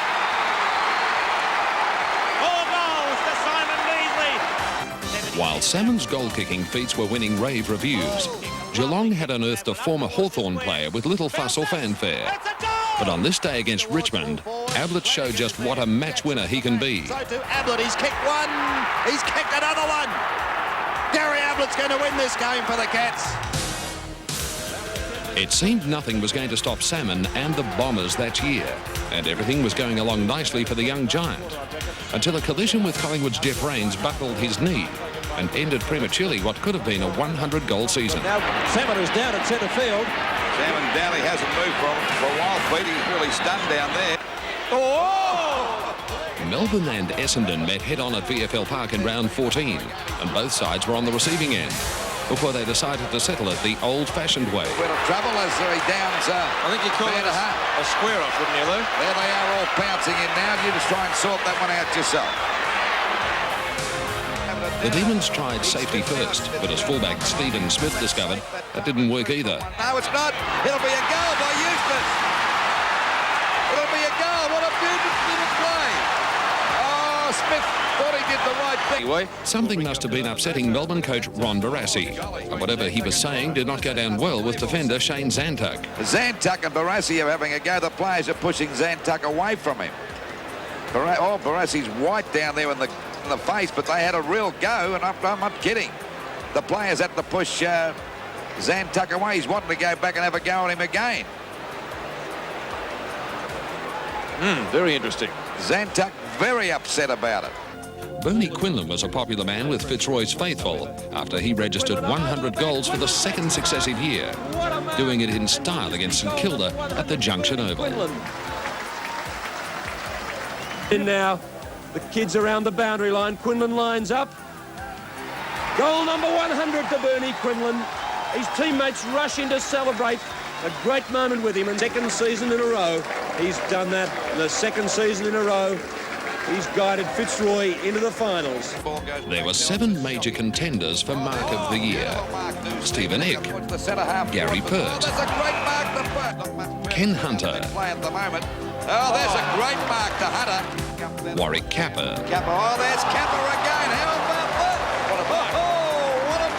4 goals to Simon Beasley. While Salmon's goal-kicking feats were winning rave reviews, Geelong had unearthed a former Hawthorn player with little fuss or fanfare. But on this day against Richmond, Ablett showed just what a match winner he can be. So to Ablett, he's kicked one, he's kicked another one. Gary Ablett's going to win this game for the Cats. It seemed nothing was going to stop Salmon and the Bombers that year, and everything was going along nicely for the young giant, until a collision with Collingwood's Jeff Rains buckled his knee and ended prematurely what could have been a 100-goal season. Now, Salmon is down at centre field. Salmon Downey hasn't moved for a while, Pete. He's really stunned down there. Oh! Melbourne and Essendon met head-on at VFL Park in round 14, and both sides were on the receiving end, before they decided to settle it the old-fashioned way. Bit of trouble as he downs. I think you call it a square off, wouldn't you, Lou? There they are all bouncing in now. You just try and sort that one out yourself. The Demons tried safety first, but as fullback Stephen Smith discovered, that didn't work either. No, it's not. It'll be a goal by Eustace. It'll be a goal. What a beautiful play. Oh, Smith thought he did the right thing. Anyway, Something must have been upsetting Melbourne coach Ron Barassi, and whatever he was saying did not go down well with defender Shane Zantuck. Zantuck and Barassi are having a go. The players are pushing Zantuck away from him. Barassi's white down there in the face, but they had a real go, and I'm not kidding. The players had to push Zantuck away. He's wanting to go back and have a go at him again. very interesting. Zantuck very upset about it. Bernie Quinlan was a popular man with Fitzroy's faithful after he registered 100 goals for the second successive year, doing it in style against St Kilda at the Junction Oval. In now, the kids around the boundary line. Quinlan lines up. Goal number 100 to Bernie Quinlan. His teammates rush in to celebrate. A great moment with him, and second season in a row. He's done that the second season in a row. He's guided Fitzroy into the finals. There were 7 major contenders for Mark of the Year. Stephen Eck, Gary Pert, That's a great mark to Ken Hunter, play at the moment. Oh, there's a great mark to Hunter. Warwick Capper, Oh, there's Capper again. How about that? Oh, what a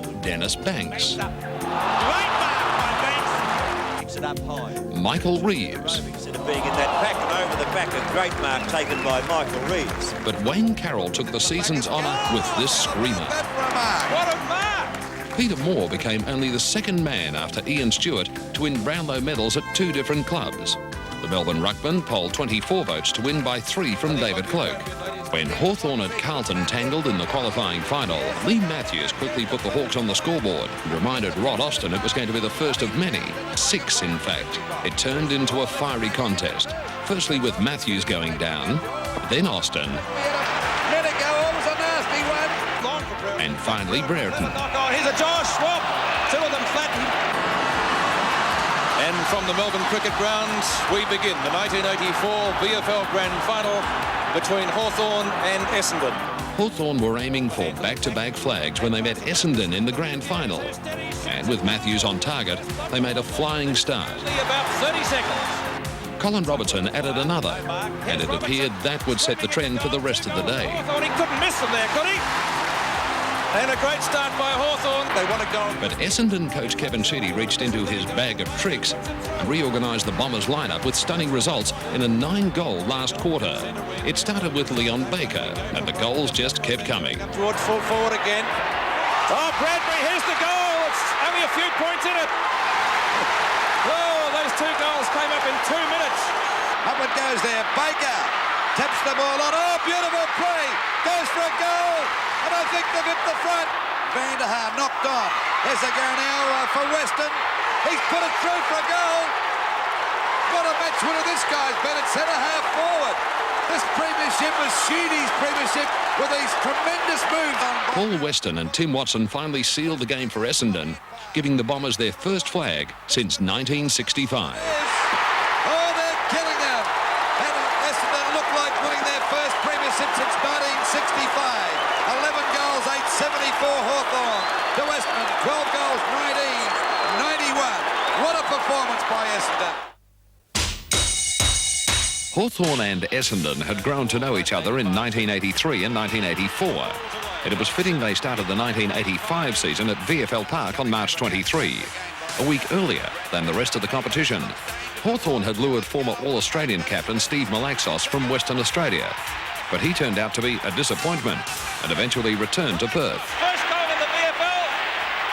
beauty. Dennis Banks, Great mark by Banks. Keeps it up high. Michael Reeves. Instead of being in that pack and over the back, a great mark taken by Michael Reeves. But Wayne Carroll took the season's honour with this screamer. What a mark. Peter Moore became only the second man after Ian Stewart to win Brownlow medals at 2 different clubs. The Melbourne ruckman polled 24 votes to win by 3 from David Cloke. When Hawthorn at Carlton tangled in the qualifying final, Lee Matthews quickly put the Hawks on the scoreboard and reminded Rod Austin it was going to be the first of many, 6 in fact. It turned into a fiery contest, firstly with Matthews going down, then Austin, Let it go, it was a nasty one. and finally Brereton. Here's a Josh swap. 2 of them flattened. And from the Melbourne cricket ground, we begin the 1984 VFL Grand Final between Hawthorn and Essendon. Hawthorn were aiming for back-to-back flags when they met Essendon in the grand final. And with Matthews on target, they made a flying start. About 30 seconds. Colin Robertson added another, and it appeared that would set the trend for the rest of the day. Hawthorn, he couldn't miss them there, could he? And a great start by Hawthorn. They want to go. But Essendon coach Kevin Sheedy reached into his bag of tricks and reorganised the Bombers lineup with stunning results in a 9-goal last quarter. It started with Leon Baker, and the goals just kept coming. Broad full forward again. Oh, Bradbury, here's the goal. It's only a few points in it. Oh, those 2 goals came up in 2 minutes. Up it goes there. Baker taps the ball on. Oh, beautiful play. Goes for a goal. And I think they've hit the front. Van der Haar knocked on. There's a go now for Weston. He's put it through for a goal. What a match winner this guy's been at centre-half forward. This premiership is Sheedy's premiership with these tremendous moves on. Paul Weston and Tim Watson finally sealed the game for Essendon, giving the Bombers their first flag since 1965. Oh, they're killing them. And Essendon look like winning their first premiership since 1965. 11 goals, 874 Hawthorn. To Westman, 12 goals, 19, 91. What a performance by Essendon. Hawthorn and Essendon had grown to know each other in 1983 and 1984. And it was fitting they started the 1985 season at VFL Park on March 23, a week earlier than the rest of the competition. Hawthorn had lured former All-Australian captain Steve Malaxos from Western Australia, but he turned out to be a disappointment and eventually returned to Perth. First goal in the VFL.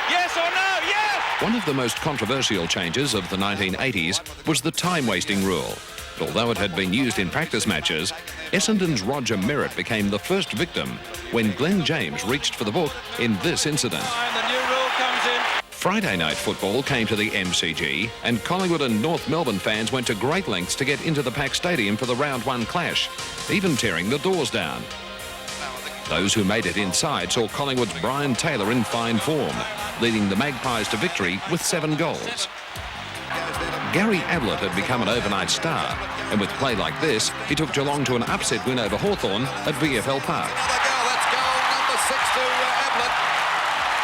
Yes or no? Yes! One of the most controversial changes of the 1980s was the time-wasting rule. But although it had been used in practice matches, Essendon's Roger Merritt became the first victim when Glenn James reached for the book in this incident. The new rule comes in. Friday night football came to the MCG, and Collingwood and North Melbourne fans went to great lengths to get into the packed stadium for the round 1 clash, even tearing the doors down. Those who made it inside saw Collingwood's Brian Taylor in fine form, leading the Magpies to victory with 7 goals. Gary Ablett had become an overnight star, and with play like this, he took Geelong to an upset win over Hawthorn at VFL Park. Another goal. That's goal number 6 to Ablett.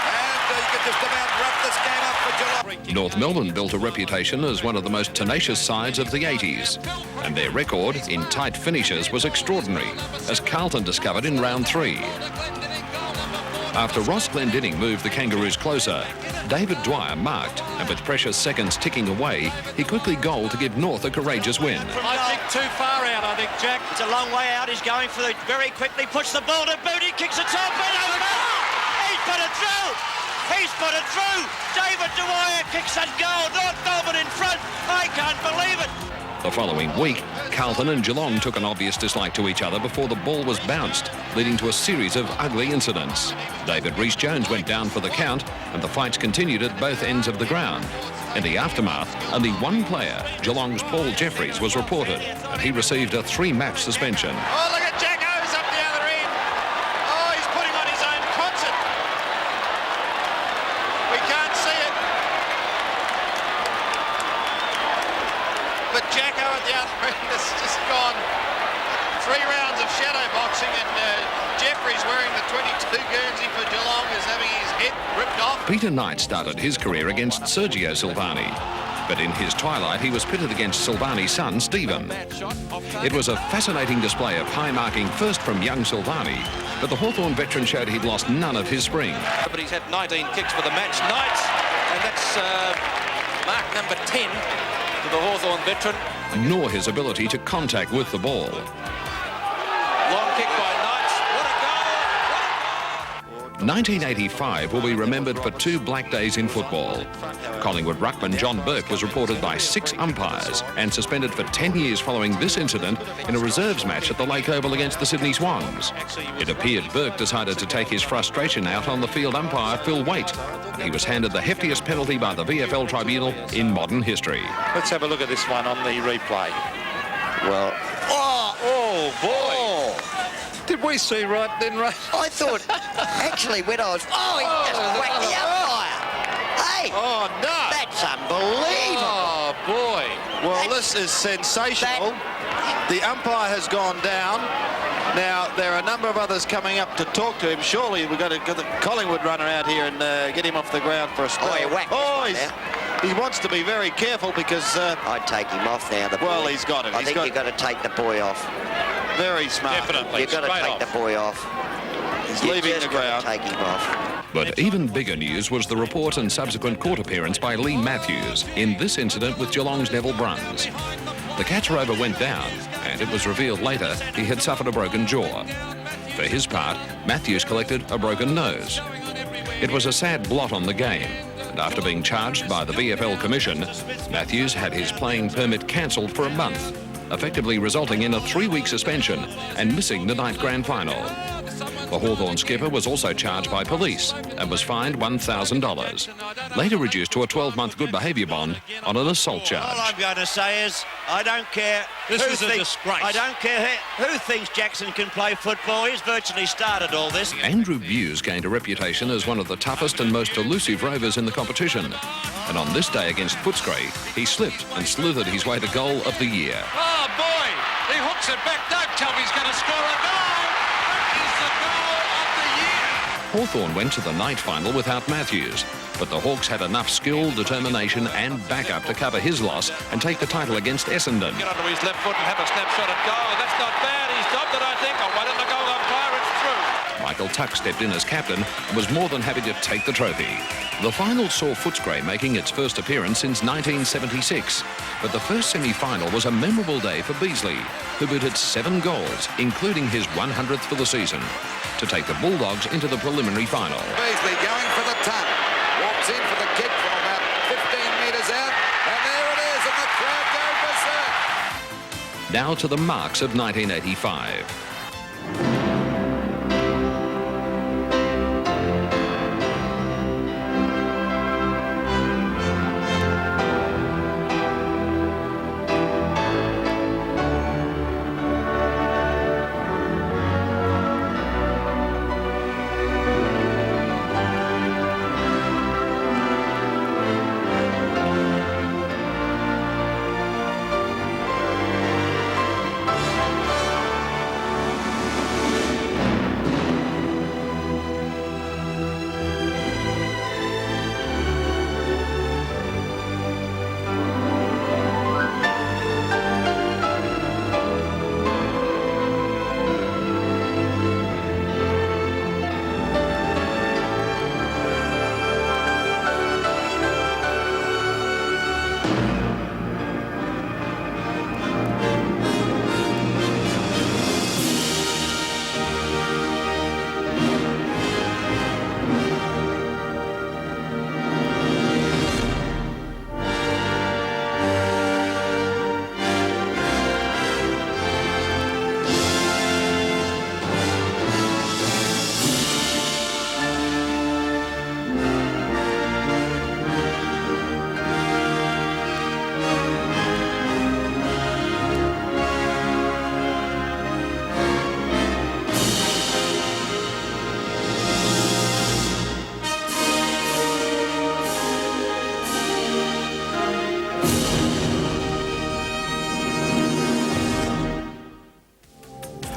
And you can just about wrap this game up for Geelong. North Melbourne built a reputation as one of the most tenacious sides of the 80s, and their record in tight finishes was extraordinary, as Carlton discovered in round 3. After Ross Glendinning moved the Kangaroos closer, David Dwyer marked, and with precious seconds ticking away, he quickly goaled to give North a courageous win. I think too far out, I think, Jack. It's a long way out. He's going for it very quickly, puts the ball to boot, he kicks it top, and over! He's put it through! He's put it through! David Dwyer kicks that goal, North Melbourne in front. I can't believe it. The following week, Carlton and Geelong took an obvious dislike to each other before the ball was bounced, leading to a series of ugly incidents. David Rhys-Jones went down for the count, and the fights continued at both ends of the ground. In the aftermath, only one player, Geelong's Paul Jeffries, was reported, and he received a 3-match suspension. Oh, look at Jacko's up the other end. Oh, he's putting on his own concert. We can't see it. But Jacko at the other end has just gone 3 rounds of shadow boxing, and Jeffries wearing the 22 Guernsey for Geelong is having his head ripped off. Peter Knight started his career against Sergio Silvani, but in his twilight he was pitted against Silvani's son, Stephen. It was a fascinating display of high-marking first from young Silvani, but the Hawthorn veteran showed he'd lost none of his spring. But he's had 19 kicks for the match, Knight, and that's mark number 10 to the Hawthorn veteran. Nor his ability to contact with the ball. Long kick by Knight. What a goal! 1985 will be remembered for 2 black days in football. Collingwood ruckman John Bourke was reported by 6 umpires and suspended for 10 years following this incident in a reserves match at the Lake Oval against the Sydney Swans. It appeared Bourke decided to take his frustration out on the field umpire Phil Waite. He was handed the heftiest penalty by the VFL tribunal in modern history. Let's have a look at this one on the replay. Well, Oh, boy. oh. Did we see right then, Ray? I thought, actually, when I was... Oh, he just whacked the umpire. Hey! Oh, no. That's unbelievable. Oh, boy. Well, this is sensational. The umpire has gone down. Now, there are a number of others coming up to talk to him. Surely we've got to get the Collingwood runner out here and get him off the ground for a spell. Oh, he whacked he wants to be very careful because... I'd take him off now. Well, he's got it. I think you've got to take the boy off. Very smart. Definitely. You've got to take the boy off. He's leaving the ground. Take him off. But even bigger news was the report and subsequent court appearance by Lee Matthews in this incident with Geelong's Neville Bruns. The catch rover went down, and it was revealed later he had suffered a broken jaw. For his part, Matthews collected a broken nose. It was a sad blot on the game, and after being charged by the VFL Commission, Matthews had his playing permit cancelled for a month, effectively resulting in a 3-week suspension and missing the night grand final. The Hawthorn skipper was also charged by police and was fined $1,000, later reduced to a 12-month good behaviour bond on an assault charge. All I'm going to say is, I don't care This is a disgrace. I don't care who thinks Jackson can play football. He's virtually started all this. Andrew Buse gained a reputation as one of the toughest and most elusive rovers in the competition. And on this day against Footscray, he slipped and slithered his way to goal of the year. Oh, boy. He hooks it back. Don't tell me he's going to score a goal. Hawthorn went to the night final without Matthews, but the Hawks had enough skill, determination and backup to cover his loss and take the title against Essendon. Get onto his left foot and have a snapshot at goal. That's not bad. He's dobbed it, I think. Oh, why didn't the goal umpire? It's through. Michael Tuck stepped in as captain and was more than happy to take the trophy. The final saw Footscray making its first appearance since 1976, but the first semi-final was a memorable day for Beasley, who booted 7 goals, including his 100th for the season, to take the Bulldogs into the preliminary final. Beasley going for the ton. Walks in for the kick from about 15 metres out. And there it is, and the crowd go berserk. Now to the marks of 1985.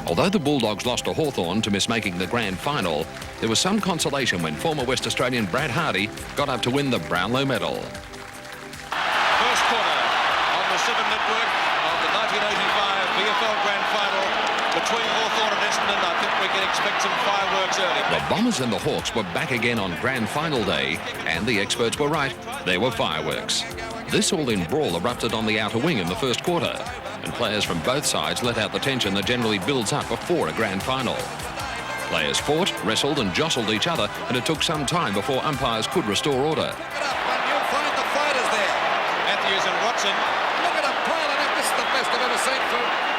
Although the Bulldogs lost to Hawthorn to miss making the grand final, there was some consolation when former West Australian Brad Hardy got up to win the Brownlow Medal. First quarter on the 7 network of the 1985 VFL Grand Final between Hawthorn and Essendon. I think we can expect some fireworks early. The Bombers and the Hawks were back again on Grand Final day, and the experts were right. There were fireworks. This all-in brawl erupted on the outer wing in the first quarter, and players from both sides let out the tension that generally builds up before a grand final. Players fought, wrestled and jostled each other, and it took some time before umpires could restore order. Look it up and you'll find the fighters there. Matthews and Watson. Look at them piling up. This is the best I've ever seen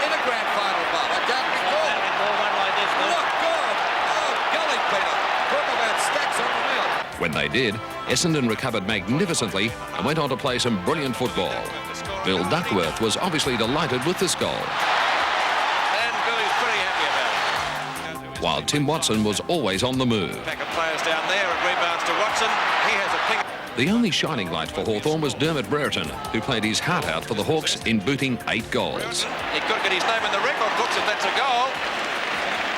in a grand final, Bob. I can't recall. One like this, Look good. Oh, golly, Peter. Talk about stacks on the mill. When they did, Essendon recovered magnificently and went on to play some brilliant football. Bill Duckworth was obviously delighted with this goal, And Billy's pretty happy about it. while Tim Watson was always on the move. Pack of players down there and rebounds to Watson. He has a pick. The only shining light for Hawthorn was Dermott Brereton, who played his heart out for the Hawks in booting 8 goals. He could get his name in the record books if that's a goal.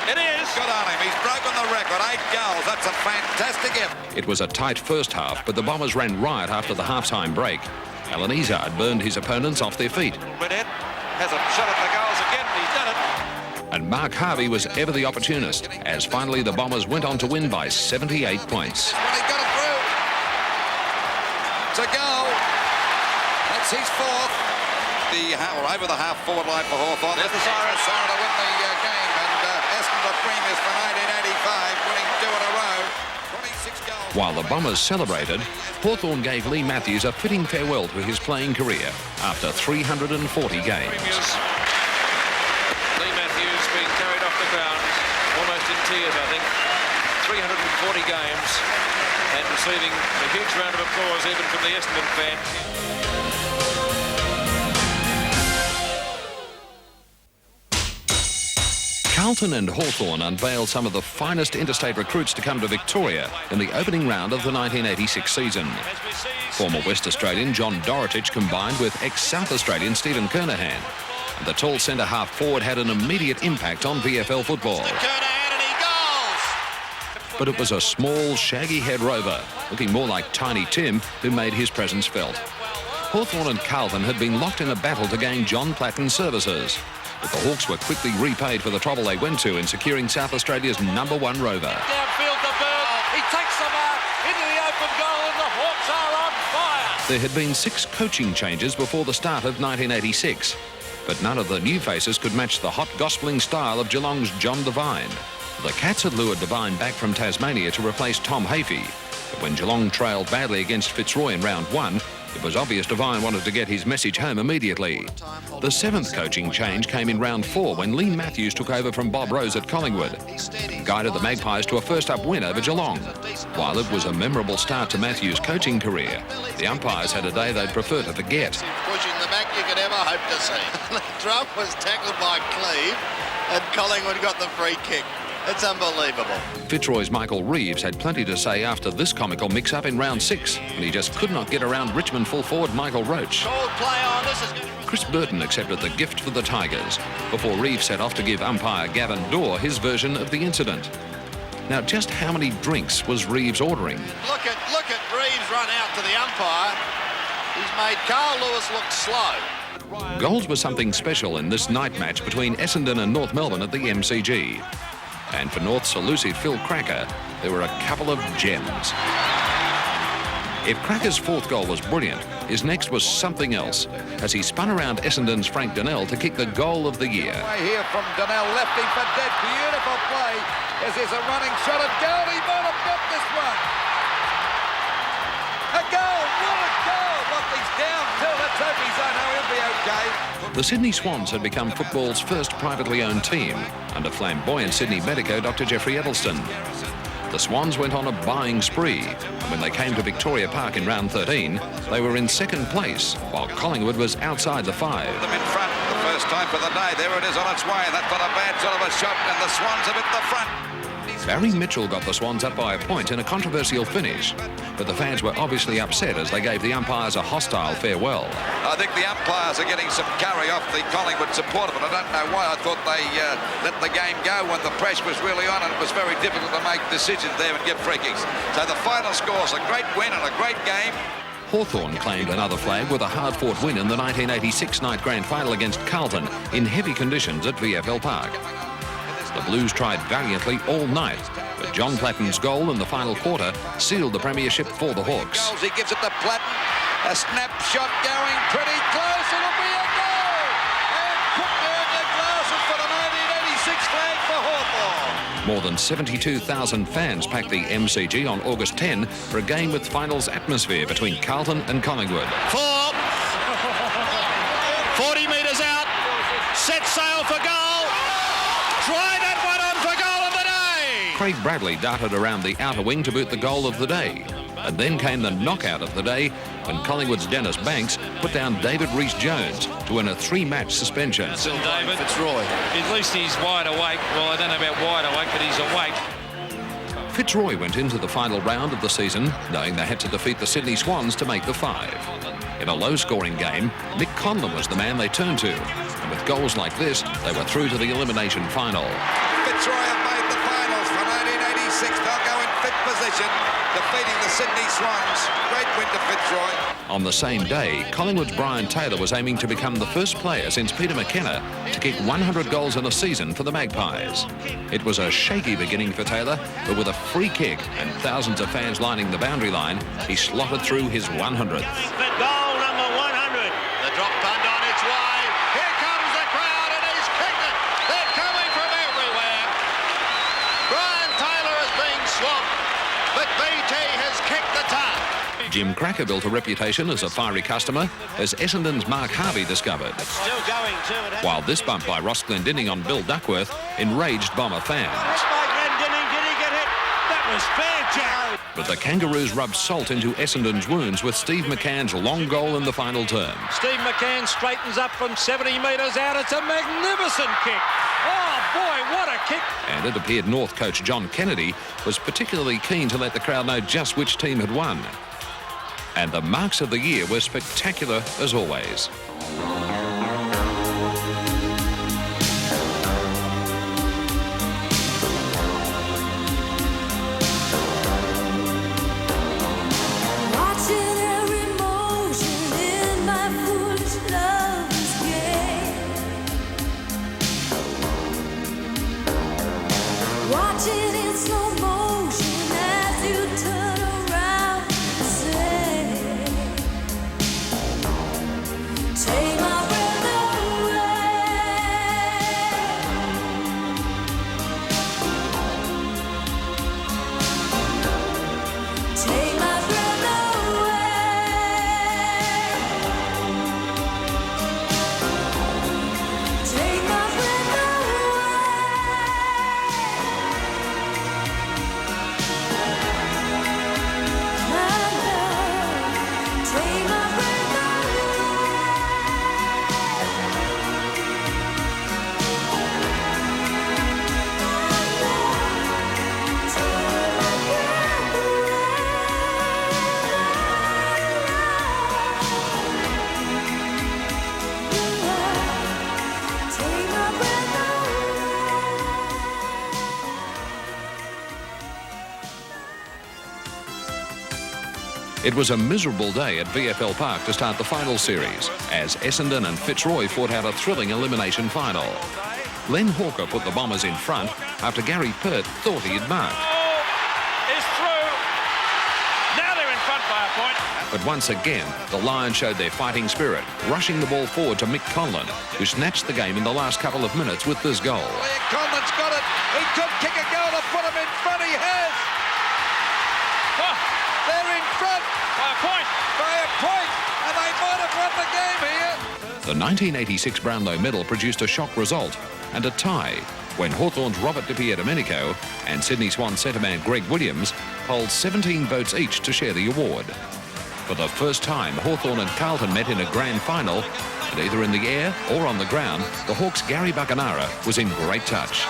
It is. Good on him. He's broken the record. 8 goals. That's a fantastic effort. It was a tight first half, but the Bombers ran riot after the half-time break. Alan Izard burned his opponents off their feet. Burnett has a shot at the goals again, and he's done it. And Mark Harvey was ever the opportunist, as finally the Bombers went on to win by 78 points. Well, he got it through. It's a goal. That's his 4th. Over the half-forward line for Hawthorn. There's the siren to win the game. And Essendon are premiers for 1985, winning 2 in a row. 26 goals. While the Bombers celebrated, Hawthorn gave Lee Matthews a fitting farewell to his playing career after 340 games. Lee Matthews being carried off the ground, almost in tears, I think. 340 games and receiving a huge round of applause even from the Essendon fans. Carlton and Hawthorn unveiled some of the finest interstate recruits to come to Victoria in the opening round of the 1986 season. Former West Australian John Bourke combined with ex-South Australian Stephen Kernahan. And the tall centre-half forward had an immediate impact on VFL football. But it was a small, shaggy-head rover, looking more like Tiny Tim, who made his presence felt. Hawthorn and Carlton had been locked in a battle to gain John Platten's services. But the Hawks were quickly repaid for the trouble they went to in securing South Australia's #1 rover. Downfield to Bourke. He takes the mark into the open goal and the Hawks are on fire. There had been 6 coaching changes before the start of 1986, but none of the new faces could match the hot gospeling style of Geelong's John Devine. The Cats had lured Devine back from Tasmania to replace Tom Hafey, but when Geelong trailed badly against Fitzroy in round 1, it was obvious Devine wanted to get his message home immediately. The 7th coaching change came in round 4 when Lee Matthews took over from Bob Rose at Collingwood, guided the Magpies to a first-up win over Geelong. While it was a memorable start to Matthews' coaching career, the umpires had a day they'd prefer to forget. Pushing the back you could ever hope to see. The drum was tackled by Cleve and Collingwood got the free kick. It's unbelievable. Fitzroy's Michael Reeves had plenty to say after this comical mix-up in round 6, when he just could not get around Richmond full forward Michael Roach. Chris Burton accepted the gift for the Tigers, before Reeves set off to give umpire Gavin Dorr his version of the incident. Now, just how many drinks was Reeves ordering? Look at Reeves run out to the umpire. He's made Carl Lewis look slow. Goals were something special in this night match between Essendon and North Melbourne at the MCG. And for North's elusive Phil Cracker, there were a couple of gems. If Cracker's 4th goal was brilliant, his next was something else, as he spun around Essendon's Frank Donnell to kick the goal of the year. Right here from Donnell, lefty for dead. Beautiful play. As there's a running shot at goal. He might have got this one. A goal. What a goal. But he's down till. Let's hope he's on. He'll be okay. The Sydney Swans had become football's first privately owned team under flamboyant Sydney medico Dr. Jeffrey Edelston. The Swans went on a buying spree, and when they came to Victoria Park in round 13, they were in 2nd place, while Collingwood was outside the 5. Them in front the first time for the day. There it is on its way. That's not a bad sort of a shot, and the Swans are at the front. Barry Mitchell got the Swans up by a point in a controversial finish, but the fans were obviously upset as they gave the umpires a hostile farewell. I think the umpires are getting some curry off the Collingwood supporter, but I don't know why. I thought they let the game go when the pressure was really on, and it was very difficult to make decisions there and get free kicks. So the final score's a great win and a great game. Hawthorn claimed another flag with a hard-fought win in the 1986 night grand final against Carlton in heavy conditions at VFL Park. The Blues tried valiantly all night, but John Platten's goal in the final quarter sealed the premiership for the Hawks. He gives it to Platten. A snapshot going pretty close. It'll be a goal. And put down your glasses for the 1986 flag for Hawthorn. More than 72,000 fans packed the MCG on August 10 for a game with finals atmosphere between Carlton and Collingwood. 4, 40 metres out, set sail for goal, try that one on for goal of the day! Craig Bradley darted around the outer wing to boot the goal of the day. And then came the knockout of the day when Collingwood's Dennis Banks put down David Rees-Jones to win a 3-match suspension. Still David Fitzroy. At least he's wide awake. Well, I don't know about wide awake, but he's awake. Fitzroy went into the final round of the season knowing they had to defeat the Sydney Swans to make the 5. In a low-scoring game, Mick Conlon was the man they turned to. And with goals like this, they were through to the elimination final. Fitzroy have made the finals for 1986. They'll go in 5th position, defeating the Sydney Swans. Great win to Fitzroy. On the same day, Collingwood's Brian Taylor was aiming to become the first player since Peter McKenna to kick 100 goals in a season for the Magpies. It was a shaky beginning for Taylor, but with a free kick and thousands of fans lining the boundary line, he slotted through his 100th. Goal number 100. The drop punt on its way. Here comes the crowd and he's kicked it. They're coming from everywhere. Brian Taylor is being swamped, but BT has kicked the ton. Jim Cracker built a reputation as a fiery customer, as Essendon's Mark Harvey discovered. Still going too. While this bump by Ross Glendinning on Bill Duckworth enraged Bomber fans. Glendinning, did he get hit? That was fair, Jack. But the Kangaroos rubbed salt into Essendon's wounds with Steve McCann's long goal in the final term. Steve McCann straightens up from 70 metres out. It's a magnificent kick. Oh, boy, what a kick. And it appeared North coach John Kennedy was particularly keen to let the crowd know just which team had won. And the marks of the year were spectacular as always. It was a miserable day at VFL Park to start the final series, as Essendon and Fitzroy fought out a thrilling elimination final. Len Hawker put the Bombers in front after Gary Pert thought he had marked. Is through. Now they're in front by a point. But once again, the Lions showed their fighting spirit, rushing the ball forward to Mick Conlon, who snatched the game in the last couple of minutes with this goal. Conlon's got it. He could kick a goal to put him in front. He has. They're in front. By a point. By a point. And they might have won the game here. The 1986 Brownlow Medal produced a shock result and a tie when Hawthorn's Robert DiPierdomenico and Sydney Swan centreman Greg Williams polled 17 votes each to share the award. For the first time, Hawthorn and Carlton met in a grand final, and either in the air or on the ground, the Hawks' Gary Buckenara was in great touch.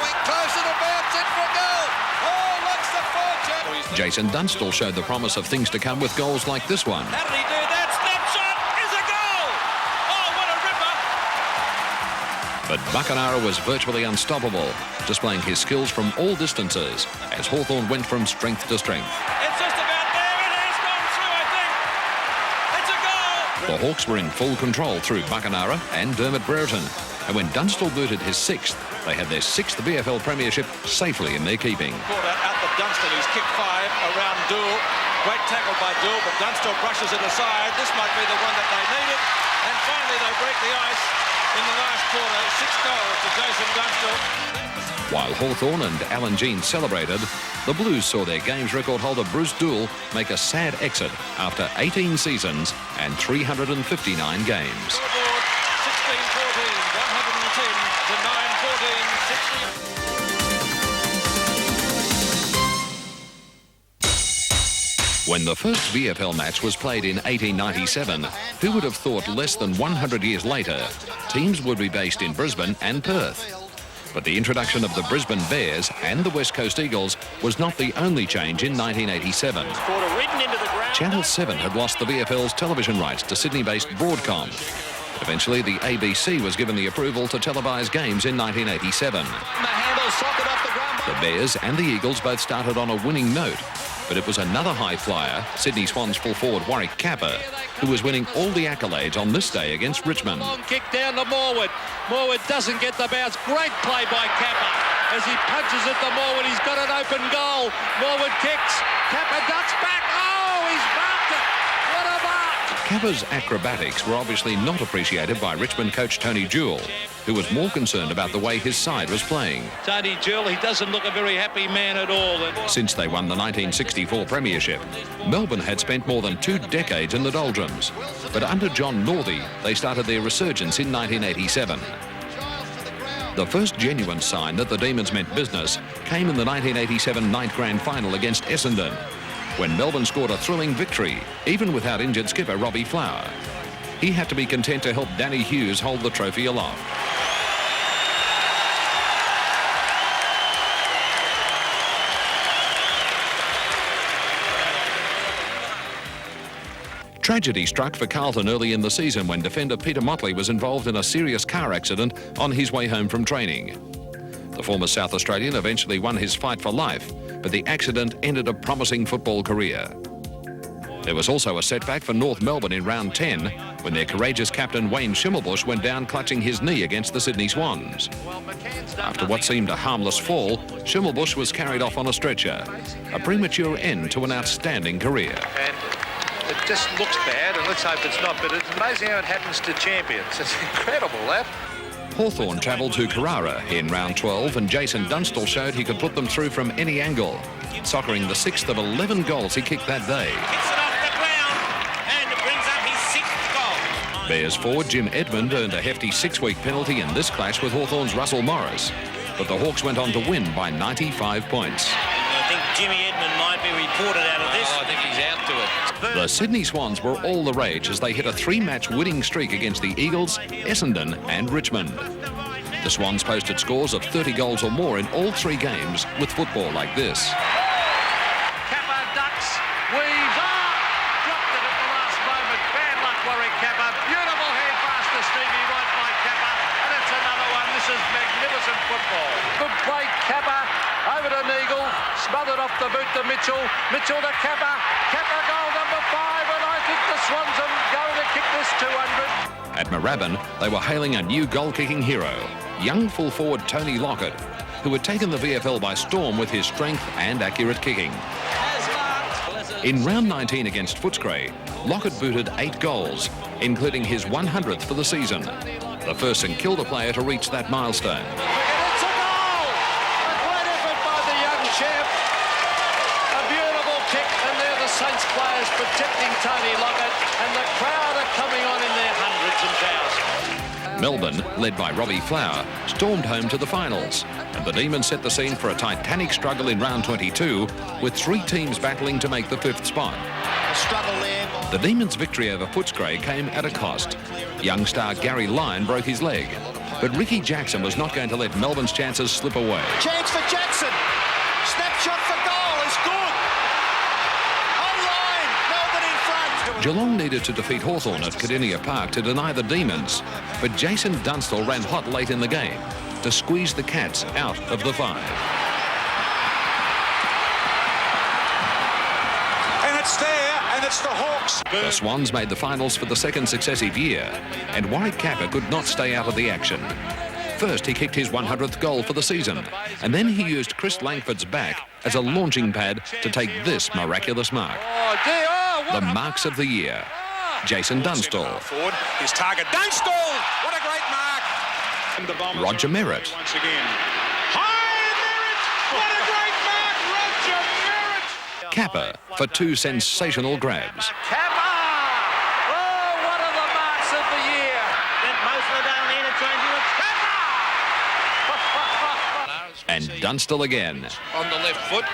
Jason Dunstall showed the promise of things to come with goals like this one. How did he do that? Snapshot is a goal! Oh, what a ripper! But Buckenara was virtually unstoppable, displaying his skills from all distances as Hawthorn went from strength to strength. It's just about there. It has gone through, I think. It's a goal! The Hawks were in full control through Buckenara and Dermott Brereton. And when Dunstall booted his 6th, they had their 6th VFL premiership safely in their keeping. Out the Dunstall, he's kicked 5 around Dool. Great tackle by Dool, but Dunstall brushes it aside. This might be the one that they needed. And finally they break the ice. in the last quarter. 6 goals to Jason Dunstall. While Hawthorn and Alan Jean celebrated, the Blues saw their games record holder Bruce Doull make a sad exit after 18 seasons and 359 games. Scoreboard 16-14, 110 to 9-14, 60. When the first VFL match was played in 1897, who would have thought less than 100 years later, teams would be based in Brisbane and Perth? But the introduction of the Brisbane Bears and the West Coast Eagles was not the only change in 1987. Channel 7 had lost the VFL's television rights to Sydney-based Broadcom. Eventually, the ABC was given the approval to televise games in 1987. The Bears and the Eagles both started on a winning note, but it was another high flyer, Sydney Swans full forward Warwick Capper, who was winning all the accolades on this day against Richmond. Long kick down to Moorwood. Moorwood doesn't get the bounce. Great play by Capper. As he punches it to Moorwood, he's got an open goal. Moorwood kicks. Capper ducks back. Oh, he's marked it. What a mark! Capper's acrobatics were obviously not appreciated by Richmond coach Tony Jewell, who was more concerned about the way his side was playing. Tony Jewell, he doesn't look a very happy man at all. Since they won the 1964 premiership, Melbourne had spent more than 2 decades in the doldrums. But under John Northey, they started their resurgence in 1987. The first genuine sign that the Demons meant business came in the 1987 night grand final against Essendon, when Melbourne scored a thrilling victory, even without injured skipper Robbie Flower. He had to be content to help Danny Hughes hold the trophy aloft. Tragedy struck for Carlton early in the season when defender Peter Motley was involved in a serious car accident on his way home from training. The former South Australian eventually won his fight for life, but the accident ended a promising football career. There was also a setback for North Melbourne in round 10 when their courageous captain Wayne Schimmelbusch went down clutching his knee against the Sydney Swans. After what seemed a harmless fall, Schimmelbusch was carried off on a stretcher, a premature end to an outstanding career. And it just looks bad, and let's hope it's not, but it's amazing how it happens to champions. It's incredible, that. Hawthorn travelled to Carrara in round 12 and Jason Dunstall showed he could put them through from any angle, soccering the 6th of 11 goals he kicked that day. Bears forward Jim Edmund earned a hefty 6-week penalty in this clash with Hawthorn's Russell Morris, but the Hawks went on to win by 95 points. I think Jimmy Edmund might be reported out of this. I think he's out to it. The Sydney Swans were all the rage as they hit a 3-match winning streak against the Eagles, Essendon and Richmond. The Swans posted scores of 30 goals or more in all 3 games with football like this. Capper ducks, weaves on, dropped it at the last moment. Bad luck, Warwick Capper. Beautiful head pass to Stevie right by Capper, and it's another one. This is magnificent football. Good play, Capper. Over to Neagle, smothered off the boot to Mitchell. Mitchell to Capper. Capper goal number 5, and I think the Swans are going to kick this 200. At Moorabbin, they were hailing a new goal-kicking hero, young full forward Tony Lockett, who had taken the VFL by storm with his strength and accurate kicking. In round 19 against Footscray, Lockett booted 8 goals, including his 100th for the season, the first St Kilda player to reach that milestone. It's a goal! A great effort by the young champ. A beautiful kick, and they're the Saints players protecting Tony Lockett, and the crowd are coming on in their hundreds and thousands. Melbourne, led by Robbie Flower, stormed home to the finals, and the Demons set the scene for a titanic struggle in round 22, with 3 teams battling to make the 5th spot. A struggle there. The Demons' victory over Footscray came at a cost. Young star Gary Lyon broke his leg, but Ricky Jackson was not going to let Melbourne's chances slip away. Chance for Jackson. Snapshot for goal is good. Online, Melbourne in front. Geelong needed to defeat Hawthorn at Cardinia Park to deny the Demons, but Jason Dunstall ran hot late in the game to squeeze the Cats out of the 5. And it's there, and it's the Hawks. The Swans made the finals for the 2nd successive year, and Warwick Capper could not stay out of the action. First, he kicked his 100th goal for the season, and then he used Chris Langford's back as a launching pad to take this miraculous mark. Oh, dear. Oh, the marks of the year. Jason Dunstall. Forward, his target, Dunstall! What a great mark! Roger Merritt. Once again. High Merritt! What a great mark, Roger Merritt! Kappa for 2 sensational grabs. Kappa! Oh, one of the marks of the year. Then most of the down the interchange with Kappa! And Dunstall again. On the left foot.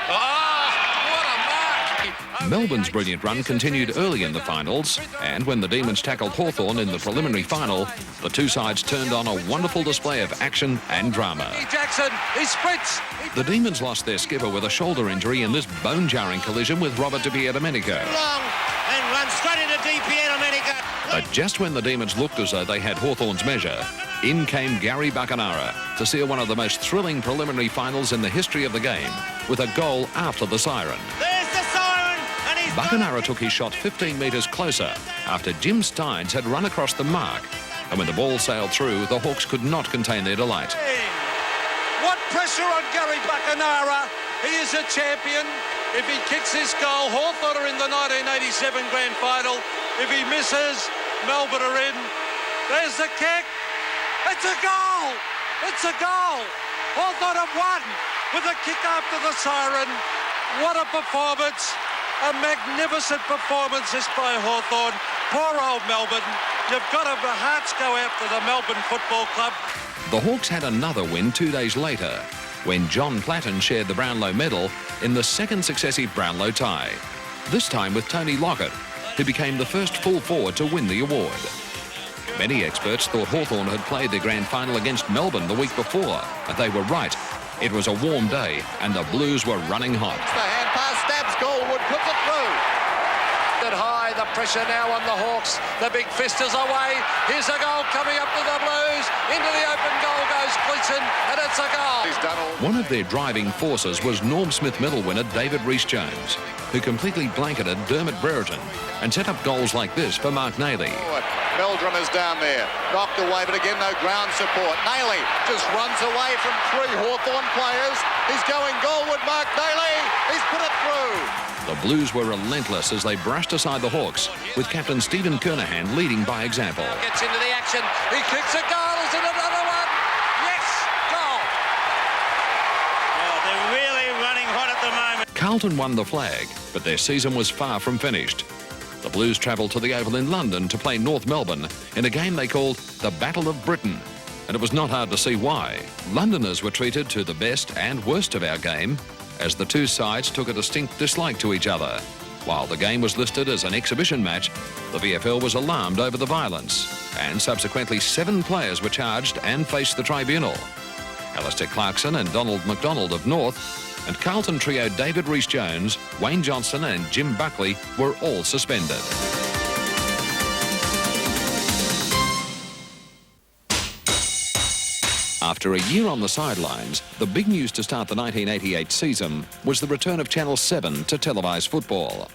Melbourne's brilliant run continued early in the finals, and when the Demons tackled Hawthorn in the preliminary final, the two sides turned on a wonderful display of action and drama. Jackson, he sprints. The Demons lost their skipper with a shoulder injury in this bone-jarring collision with Robert Di Pierdomenico. Long and runs straight into Di Pierdomenico. But just when the Demons looked as though they had Hawthorn's measure, in came Gary Buckenara to seal one of the most thrilling preliminary finals in the history of the game with a goal after the siren. There's the siren, and he's... Buckenara took his shot 15 metres closer after Jim Steins had run across the mark, and when the ball sailed through, the Hawks could not contain their delight. What pressure on Gary Buckenara. He is a champion. If he kicks this goal, Hawthorn are in the 1987 grand final. If he misses, Melbourne are in. There's the kick. It's a goal. It's a goal. Hawthorn have won with a kick after the siren. What a performance. A magnificent performance this by Hawthorn. Poor old Melbourne. You've got to, the hearts go out to the Melbourne Football Club. The Hawks had another win 2 days later when John Platten shared the Brownlow Medal in the second successive Brownlow tie, this time with Tony Lockett, who became the first full forward to win the award. Many experts thought Hawthorn had played their grand final against Melbourne the week before, but they were right. It was a warm day and the Blues were running hot. The hand pass stabs Goldwood, puts it through. High, the pressure now on the Hawks. The big fist is away. Here's a goal coming up to the Blues. Into the open goal goes Gleeson, and it's a goal. He's done all. One of their driving forces was Norm Smith medal winner David Rhys-Jones, who completely blanketed Dermott Brereton and set up goals like this for Mark Nayley. Meldrum is down there. Knocked away, but again, no ground support. Nayley just runs away from 3 Hawthorn players. He's going goalward, Mark Nayley. He's put it through. The Blues were relentless as they brushed aside the Hawks, with captain Stephen Kernahan leading by example. Gets into the action. He kicks a goal. Is it another one? Yes, goal. Oh, they're really running hot at the moment. Carlton won the flag, but their season was far from finished. The Blues travelled to the Oval in London to play North Melbourne in a game they called the Battle of Britain, and it was not hard to see why. Londoners were treated to the best and worst of our game, as the two sides took a distinct dislike to each other. While the game was listed as an exhibition match, the VFL was alarmed over the violence, and subsequently 7 players were charged and faced the tribunal. Alistair Clarkson and Donald McDonald of North, and Carlton trio David Rhys-Jones, Wayne Johnson and Jim Buckley were all suspended. After a year on the sidelines, the big news to start the 1988 season was the return of Channel 7 to televise football.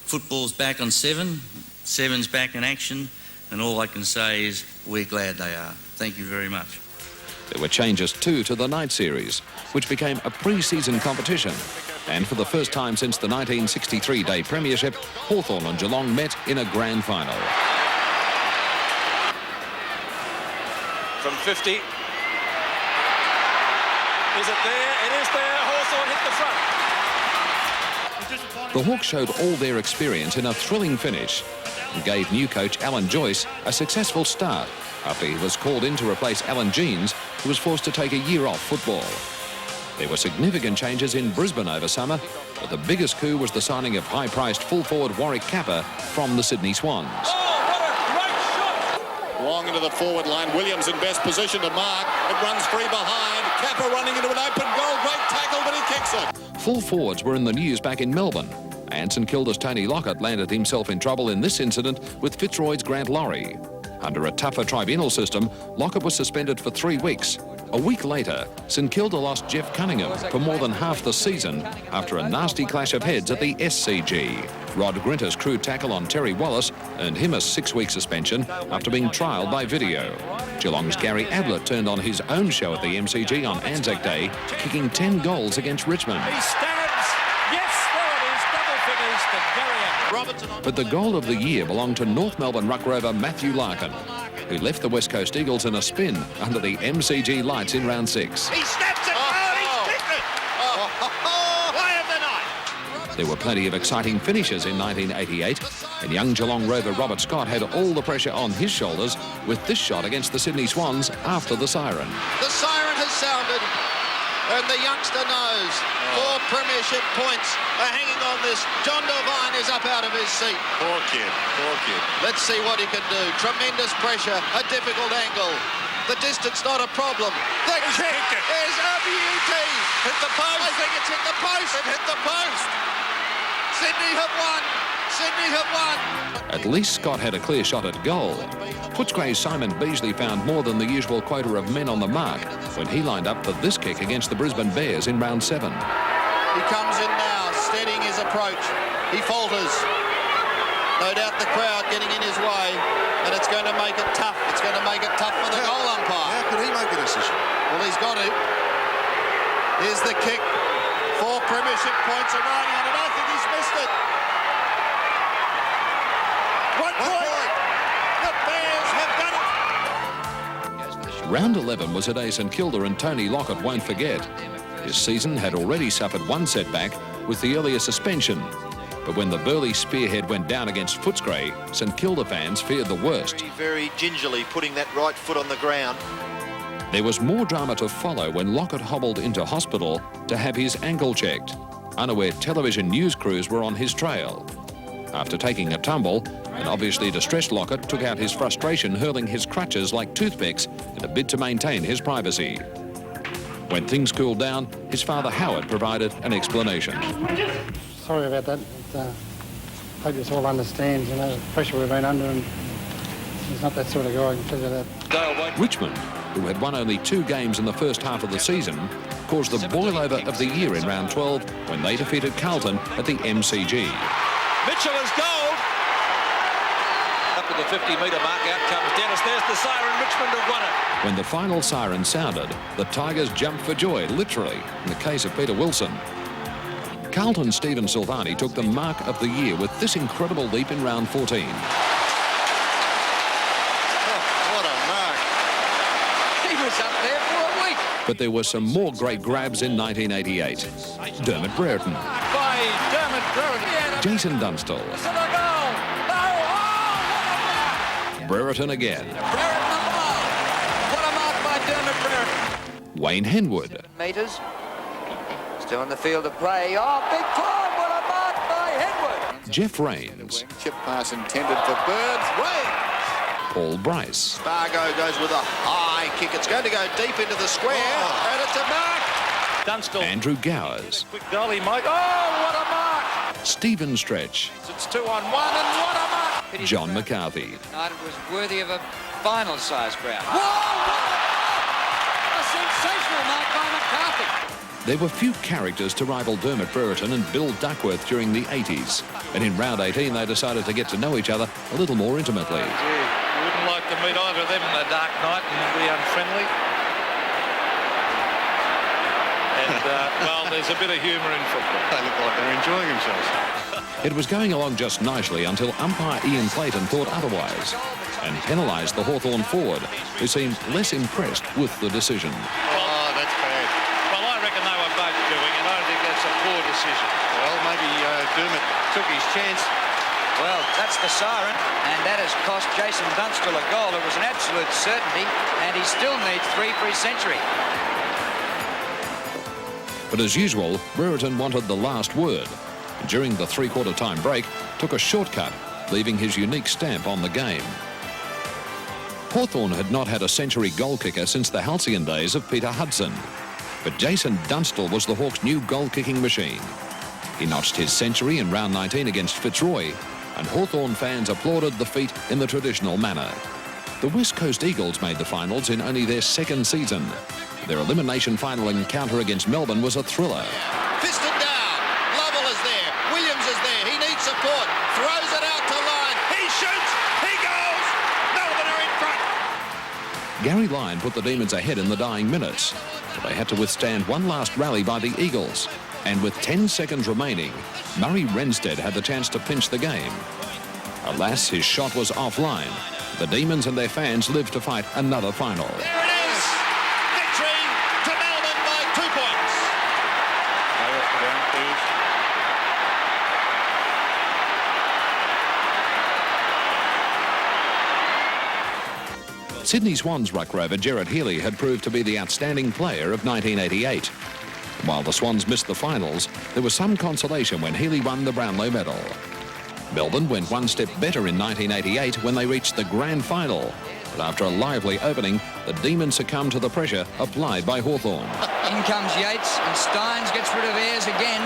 Football's back on 7, 7's back in action, and all I can say is we're glad they are. Thank you very much. There were changes too to the night series, which became a pre-season competition. And for the first time since the 1963 Day Premiership, Hawthorn and Geelong met in a grand final. From 50. Is it there? It is there. Hawthorn hit the front. The Hawks showed all their experience in a thrilling finish and gave new coach Alan Joyce a successful start after he was called in to replace Alan Jeans, who was forced to take a year off football. There were significant changes in Brisbane over summer, but the biggest coup was the signing of high-priced full-forward Warwick Kappa from the Sydney Swans. Long into the forward line, Williams in best position to mark. It runs free behind. Kappa running into an open goal. Great tackle, but he kicks it. Full forwards were in the news back in Melbourne, and St Kilda's Tony Lockett landed himself in trouble in this incident with Fitzroy's Grant Laurie. Under a tougher tribunal system, Lockett was suspended for 3 weeks. A week later, St Kilda lost Jeff Cunningham for more than half the season after a nasty clash of heads at the SCG. Rod Grinter's crude tackle on Terry Wallace earned him a 6-week suspension after being trialled by video. Geelong's Gary Ablett turned on his own show at the MCG on Anzac Day, kicking 10 goals against Richmond. He stabs. Yes, there it is. Double figures to Gary Ablett. But the goal of the year belonged to North Melbourne ruck rover Matthew Larkin. who left the West Coast Eagles in a spin under the MCG lights in round 6. He snaps it. He's kicked it. Play of the night. There were plenty of exciting finishes in 1988, and young Geelong rover Robert Scott had all the pressure on his shoulders with this shot against the Sydney Swans after the siren. The siren has sounded, and the youngster knows 4 premiership points are hanging on this. John Bourke is up out of his seat. Poor kid, poor kid. Let's see what he can do. Tremendous pressure, a difficult angle. The distance not a problem. The kick is a beauty. Hit the post. I think it's hit the post. It hit the post. Sydney have won. Sydney have won. At least Scott had a clear shot at goal. Footscray's Simon Beasley found more than the usual quota of men on the mark when he lined up for this kick against the Brisbane Bears in round 7. He comes in now, steadying his approach. He falters. No doubt the crowd getting in his way, and it's going to make it tough. It's going to make it tough for the goal umpire. How could he make a decision? Well, he's got to. Here's the kick. 4 premiership points are riding on it. I think he's missed it. 1 point. The Bears have done it. Round 11 was a day St Kilda and Tony Lockett won't forget. His season had already suffered one setback with the earlier suspension. But when the Burleigh spearhead went down against Footscray, St Kilda fans feared the worst. Very gingerly putting that right foot on the ground. There was more drama to follow when Lockett hobbled into hospital to have his ankle checked, unaware television news crews were on his trail. After taking a tumble, an obviously distressed Lockett took out his frustration hurling his crutches like toothpicks in a bid to maintain his privacy. When things cooled down, his father Howard provided an explanation. Sorry about that. Hope you all understand, you know, the pressure we've been under, and he's not that sort of guy, I can tell you that. Richmond, who had won only 2 games in the first half of the season, caused the boil-over of the year in round 12 when they defeated Carlton at the MCG. Mitchell has goaled. Up to the 50-metre mark, out comes Dennis. There's the siren. Richmond have won it. When the final siren sounded, the Tigers jumped for joy, literally, in the case of Peter Wilson. Carlton's Stephen Silvani took the mark of the year with this incredible leap in round 14. What a mark. He was up there for a week. But there were some more great grabs in 1988. Dermott Brereton. By Dermott Brereton. Jason Dunstall. Brereton again. What a mark by Dermott Brereton. Wayne Henwood. Metres. Still in the field of play. Oh, big time. What a mark by Henwood. Jeff Rains. Chip pass intended for Birds. Rains. Paul Bryce. Spargo goes with a high kick. It's going to go deep into the square, and it's a mark. Dunstall. Andrew Gowers. Quick goalie, Mike. Oh, what a mark. Stephen Stretch. It's 2-on-1, and what a mark. John McCarthy. United was worthy of a final-size crowd. Whoa! A sensational mark by McCarthy. There were few characters to rival Dermott Brereton and Bill Duckworth during the 80s. And in round 18, they decided to get to know each other a little more intimately. You wouldn't like to meet either of them in a dark night and be unfriendly. And, well, there's a bit of humour in football. They look like they're enjoying themselves. It was going along just nicely until umpire Ian Clayton thought otherwise and penalised the Hawthorn forward, who seemed less impressed with the decision. Oh, that's bad. Well, I reckon they were both doing it. I don't think that's a poor decision. Well, maybe Dermott took his chance. Well, that's the siren, and that has cost Jason Dunstall a goal. It was an absolute certainty, and he still needs 3 for his century. But as usual, Brereton wanted the last word. During the three-quarter time break, took a shortcut, leaving his unique stamp on the game. Hawthorn had not had a century goal kicker since the halcyon days of Peter Hudson. But Jason Dunstall was the Hawks' new goal-kicking machine. He notched his century in round 19 against Fitzroy, and Hawthorn fans applauded the feat in the traditional manner. The West Coast Eagles made the finals in only their 2nd season. Their elimination final encounter against Melbourne was a thriller. Fisted down. Lovell is there. Williams is there. He needs support. Throws it out to Lyon. He shoots. He goes. Melbourne are in front. Gary Lyon put the Demons ahead in the dying minutes, but they had to withstand one last rally by the Eagles. And with 10 seconds remaining, Murray Renstead had the chance to pinch the game. Alas, his shot was offline, The Demons and their fans live to fight another final. There it is! Victory to Melbourne by 2 points. Sydney Swans ruck rover Gerard Healy had proved to be the outstanding player of 1988. While the Swans missed the finals, there was some consolation when Healy won the Brownlow Medal. Melbourne went one step better in 1988 when they reached the grand final. But after a lively opening, the Demons succumbed to the pressure applied by Hawthorn. In comes Yates, and Steins gets rid of Ayres again.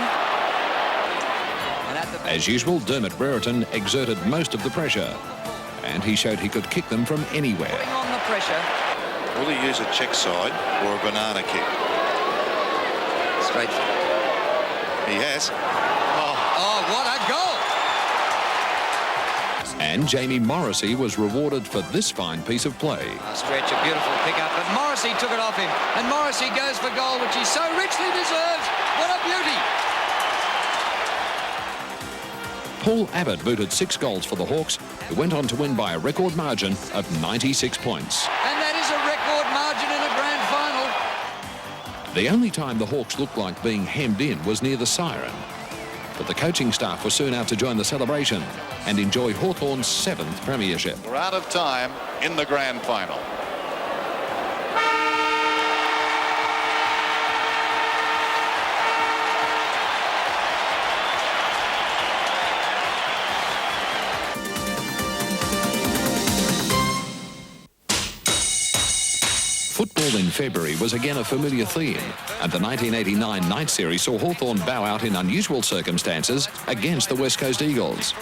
As usual, Dermott Brereton exerted most of the pressure, and he showed he could kick them from anywhere. Putting on the pressure. Will he use a check side or a banana kick? Straight. He has. Oh, what a goal! And Jamie Morrissey was rewarded for this fine piece of play. A stretch, a beautiful pick-up, but Morrissey took it off him. And Morrissey goes for goal, which he so richly deserves. What a beauty! Paul Abbott booted 6 goals for the Hawks, who went on to win by a record margin of 96 points. And that is a record margin in a grand final. The only time the Hawks looked like being hemmed in was near the siren. But the coaching staff were soon out to join the celebration and enjoy Hawthorn's 7th premiership. We're out of time in the grand final. Football in February was again a familiar theme, and the 1989 night series saw Hawthorn bow out in unusual circumstances against the West Coast Eagles.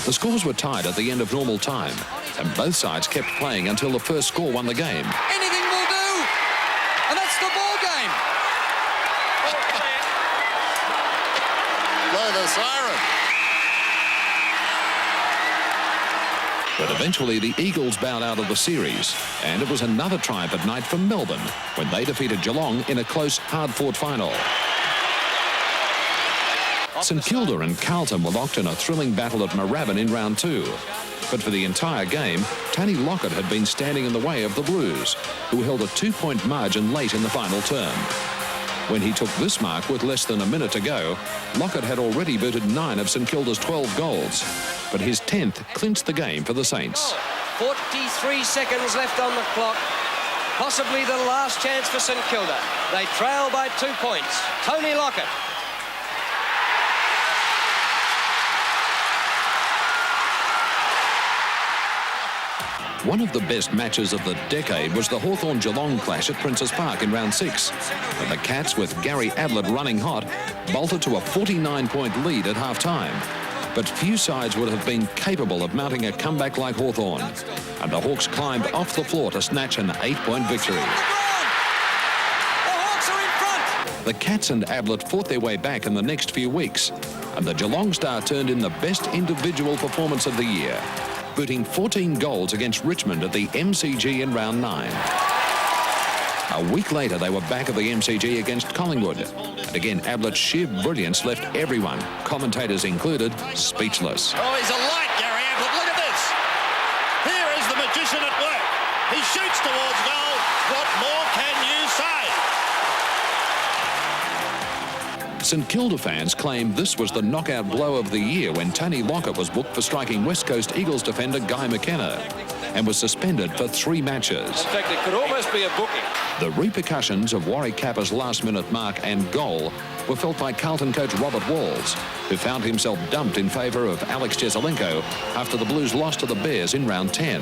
The scores were tied at the end of normal time, and both sides kept playing until the first score won the game. Anything will do! And that's the ball game! Blow the siren! But eventually the Eagles bowed out of the series, and it was another triumph at night for Melbourne when they defeated Geelong in a close, hard-fought final. St Kilda and Carlton were locked in a thrilling battle at Moorabbin in round 2. But for the entire game, Tony Lockett had been standing in the way of the Blues, who held a 2-point margin late in the final term. When he took this mark with less than a minute to go, Lockett had already booted 9 of St Kilda's 12 goals, but his 10th clinched the game for the Saints. 43 seconds left on the clock. Possibly the last chance for St Kilda. They trail by 2 points. Tony Lockett. One of the best matches of the decade was the Hawthorn-Geelong clash at Princes Park in round 6. And the Cats, with Gary Ablett running hot, bolted to a 49-point lead at half-time. But few sides would have been capable of mounting a comeback like Hawthorn. And the Hawks climbed off the floor to snatch an 8-point victory. The Hawks are in front! The Cats and Ablett fought their way back in the next few weeks, and the Geelong star turned in the best individual performance of the year, booting 14 goals against Richmond at the MCG in round 9. A week later, they were back at the MCG against Collingwood. And again, Ablett's sheer brilliance left everyone, commentators included, speechless. Oh, he's a light, Gary Ablett. Look at this. Here is the magician at work. He shoots towards goal. What more can you say? St Kilda fans claimed this was the knockout blow of the year when Tony Lockett was booked for striking West Coast Eagles defender Guy McKenna and was suspended for 3 matches. In fact, it could almost be a booking. The repercussions of Warwick Kappa's last-minute mark and goal were felt by Carlton coach Robert Walls, who found himself dumped in favour of Alex Jezza after the Blues lost to the Bears in round 10.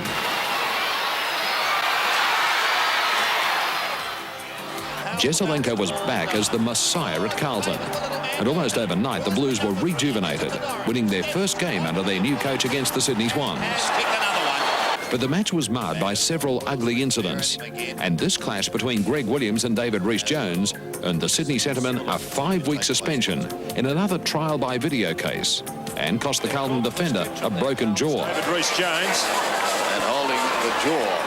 Jezza was back as the Messiah at Carlton. And almost overnight, the Blues were rejuvenated, winning their first game under their new coach against the Sydney Swans. But the match was marred by several ugly incidents, and this clash between Greg Williams and David Rhys-Jones earned the Sydney Centremen a 5-week suspension in another trial by video case, and cost the Carlton defender a broken jaw. David Rhys-Jones and holding the jaw.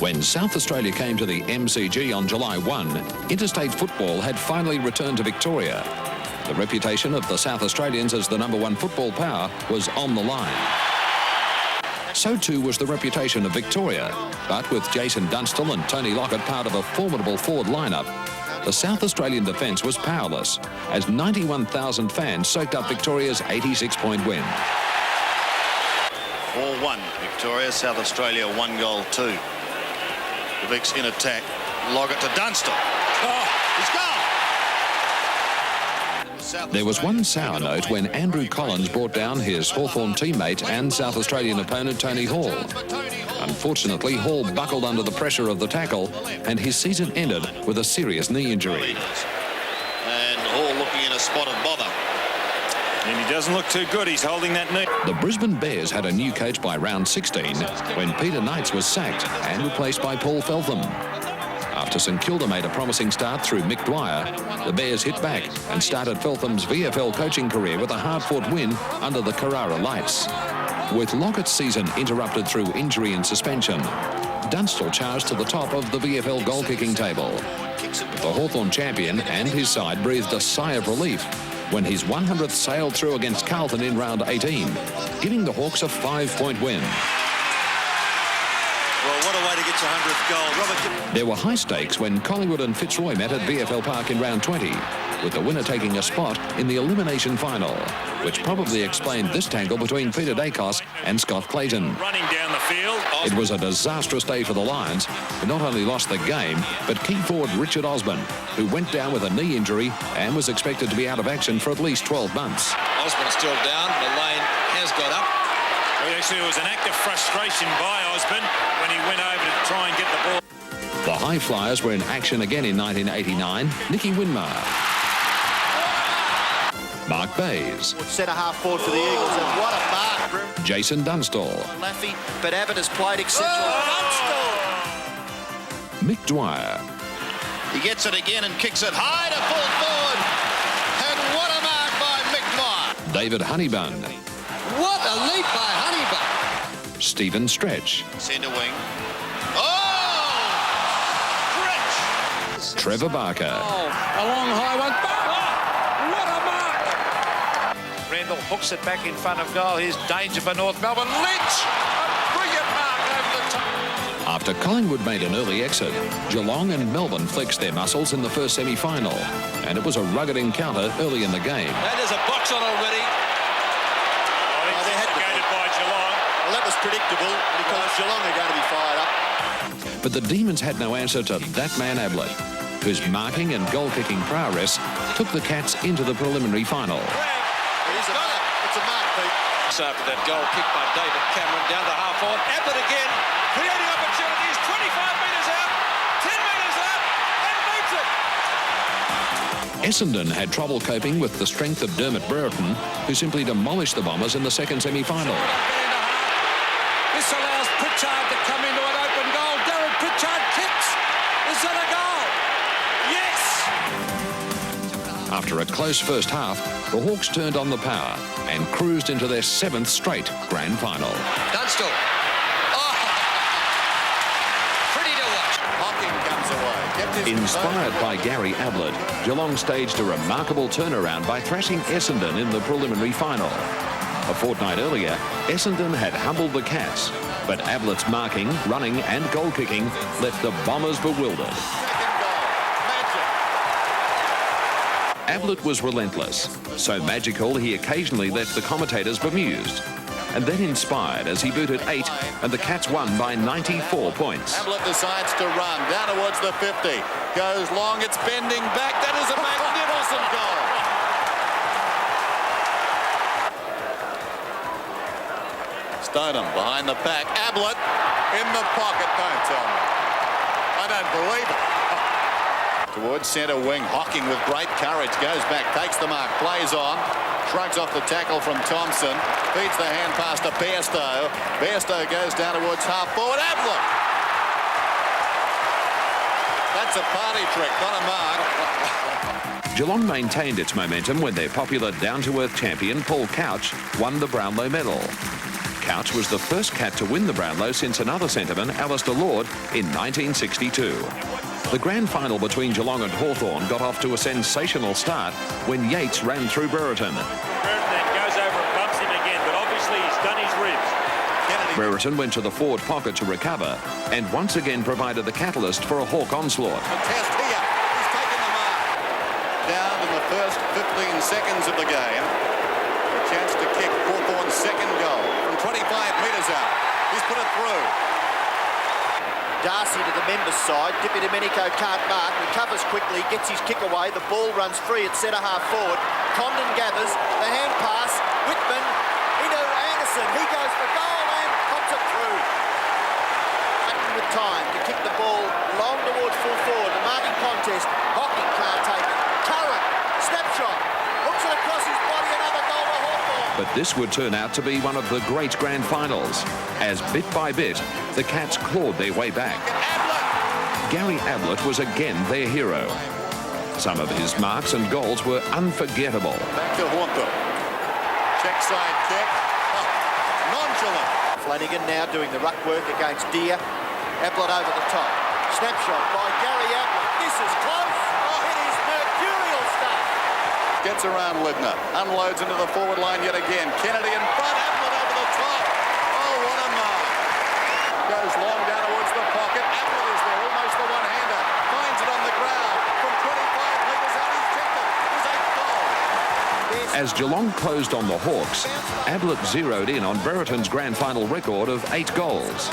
When South Australia came to the MCG on July 1, interstate football had finally returned to Victoria. The reputation of the South Australians as the #1 football power was on the line. So too was the reputation of Victoria. But with Jason Dunstall and Tony Lockett part of a formidable forward lineup, the South Australian defence was powerless as 91,000 fans soaked up Victoria's 86-point win. 4-1, Victoria. South Australia 1-2. The Vicks in attack. Lockett to Dunstall. Oh, he's gone! There was one sour note when Andrew Collins brought down his Hawthorn teammate and South Australian opponent Tony Hall. Unfortunately, Hall buckled under the pressure of the tackle and his season ended with a serious knee injury. And Hall looking in a spot of bother. And he doesn't look too good. He's holding that knee. The Brisbane Bears had a new coach by round 16 when Peter Knights was sacked and replaced by Paul Feltham. After St Kilda made a promising start through Mick Dwyer, the Bears hit back and started Feltham's VFL coaching career with a hard-fought win under the Carrara Lights. With Lockett's season interrupted through injury and suspension, Dunstall charged to the top of the VFL goal-kicking table. The Hawthorn champion and his side breathed a sigh of relief when his 100th sailed through against Carlton in round 18, giving the Hawks a 5-point win. Well, what a way to get your 100th goal. Robert... There were high stakes when Collingwood and Fitzroy met at VFL Park in round 20, with the winner taking a spot in the elimination final, which probably explained this tangle between Peter Dacos and Scott Clayton. Running down the field. It was a disastrous day for the Lions, who not only lost the game, but key forward Richard Osborne, who went down with a knee injury and was expected to be out of action for at least 12 months. Osborne's still down. Mullane has got up. Well, actually, it was an act of frustration by Osborne when he went over to try and get the ball. The High Flyers were in action again in 1989. Nicky Winmar. Mark Bays. Centre-half forward for the Eagles, and what a mark. Jason Dunstall. Laffy, but Abbott has played exceptional. Mick Dwyer. He gets it again and kicks it high to full forward. And what a mark by Mick Dwyer. David Honeybun. What a leap by Honeybun. Stephen Stretch. Centre wing. Trevor Barker. A long high one. What a mark! Randall hooks it back in front of goal. Here's danger for North Melbourne. Lynch! A brilliant mark over the top. After Collingwood made an early exit, Geelong and Melbourne flexed their muscles in the first semi-final, and it was a rugged encounter early in the game. And there's a box on already. They had gated by Geelong. Well, that was predictable because Geelong are going to be fired up. But the Demons had no answer to that man Ablett, whose marking and goal-kicking prowess took the Cats into the preliminary final. It's a mark, Pete. After that goal kick by David Cameron down to half forward. Ablett again, creating opportunities. 25 metres out, 10 metres out, and beats it. Essendon had trouble coping with the strength of Dermott Brereton, who simply demolished the Bombers in the second semi-final. This allows Pritchard to come into an open goal. Darren Pritchard kicks. Is that a goal? Yes! After a close first half, the Hawks turned on the power and cruised into their 7th straight grand final. Dunstall. Oh! Pretty to watch. Hocking comes away. Inspired by Gary Ablett, Geelong staged a remarkable turnaround by thrashing Essendon in the preliminary final. A fortnight earlier, Essendon had humbled the Cats, but Ablett's marking, running and goal-kicking left the Bombers bewildered. Ablett was relentless, so magical he occasionally left the commentators bemused, and then inspired as he booted 8 and the Cats won by 94 points. Ablett decides to run down towards the 50. Goes long, it's bending back. That is a magnificent goal. Stoneham behind the pack. Ablett in the pocket. Don't tell me. I don't believe it. Towards centre wing. Hocking with great courage. Goes back, takes the mark, plays on. Shrugs off the tackle from Thompson. Feeds the hand pass to Bairstow. Bairstow goes down towards half forward. Ablett. That's a party trick, not a mark. Geelong maintained its momentum when their popular down-to-earth champion, Paul Couch, won the Brownlow Medal. Couch was the first Cat to win the Brownlow since another centreman, Alistair Lord, in 1962. The grand final between Geelong and Hawthorn got off to a sensational start when Yates ran through Brereton. Brereton then goes over and bumps him again, but obviously he's done his ribs. Kennedy Brereton went to the forward pocket to recover and once again provided the catalyst for a Hawk onslaught. A test here. He's taken the mark. Down in the first 15 seconds of the game. A chance to kick Hawthorn's second goal from 25 metres out. He's put it through. Darcy to the members' side. Dippy Domenico can't mark. Recovers quickly. Gets his kick away. The ball runs free at centre half forward. Condon gathers. The hand pass. Whitman into Anderson. He goes for goal and pops it through. Hutton with time to kick the ball long towards full forward. The marking contest. Hocking can't take it. Curran. Snapshot. Hooks it across his body. Another goal to Hawthorn. But this would turn out to be one of the great grand finals, as bit by bit, the Cats clawed their way back. Gary Ablett was again their hero. Some of his marks and goals were unforgettable. Back to Hawthorn. Check side kick. Oh, nonchalant. Flanagan now doing the ruck work against Deere. Ablett over the top. Snapshot by Gary Ablett. This is close. Oh, it is mercurial stuff. Gets around Lidner. Unloads into the forward line yet again. Kennedy in front. Ablett over the top. Oh, what a mark. Goes long down towards the pocket. Ablett is there. Almost the one-hander. Finds it on the ground. From 25 metres out, he's checked it. His 8th goal. As Geelong closed on the Hawks, Ablett zeroed in on Brereton's grand final record of 8 goals.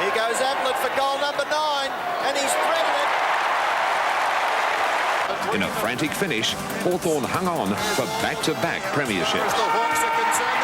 Here goes Ablett for goal number 9, and he's threaded it. In a frantic finish, Hawthorn hung on for back-to-back premierships. As the Hawks are concerned,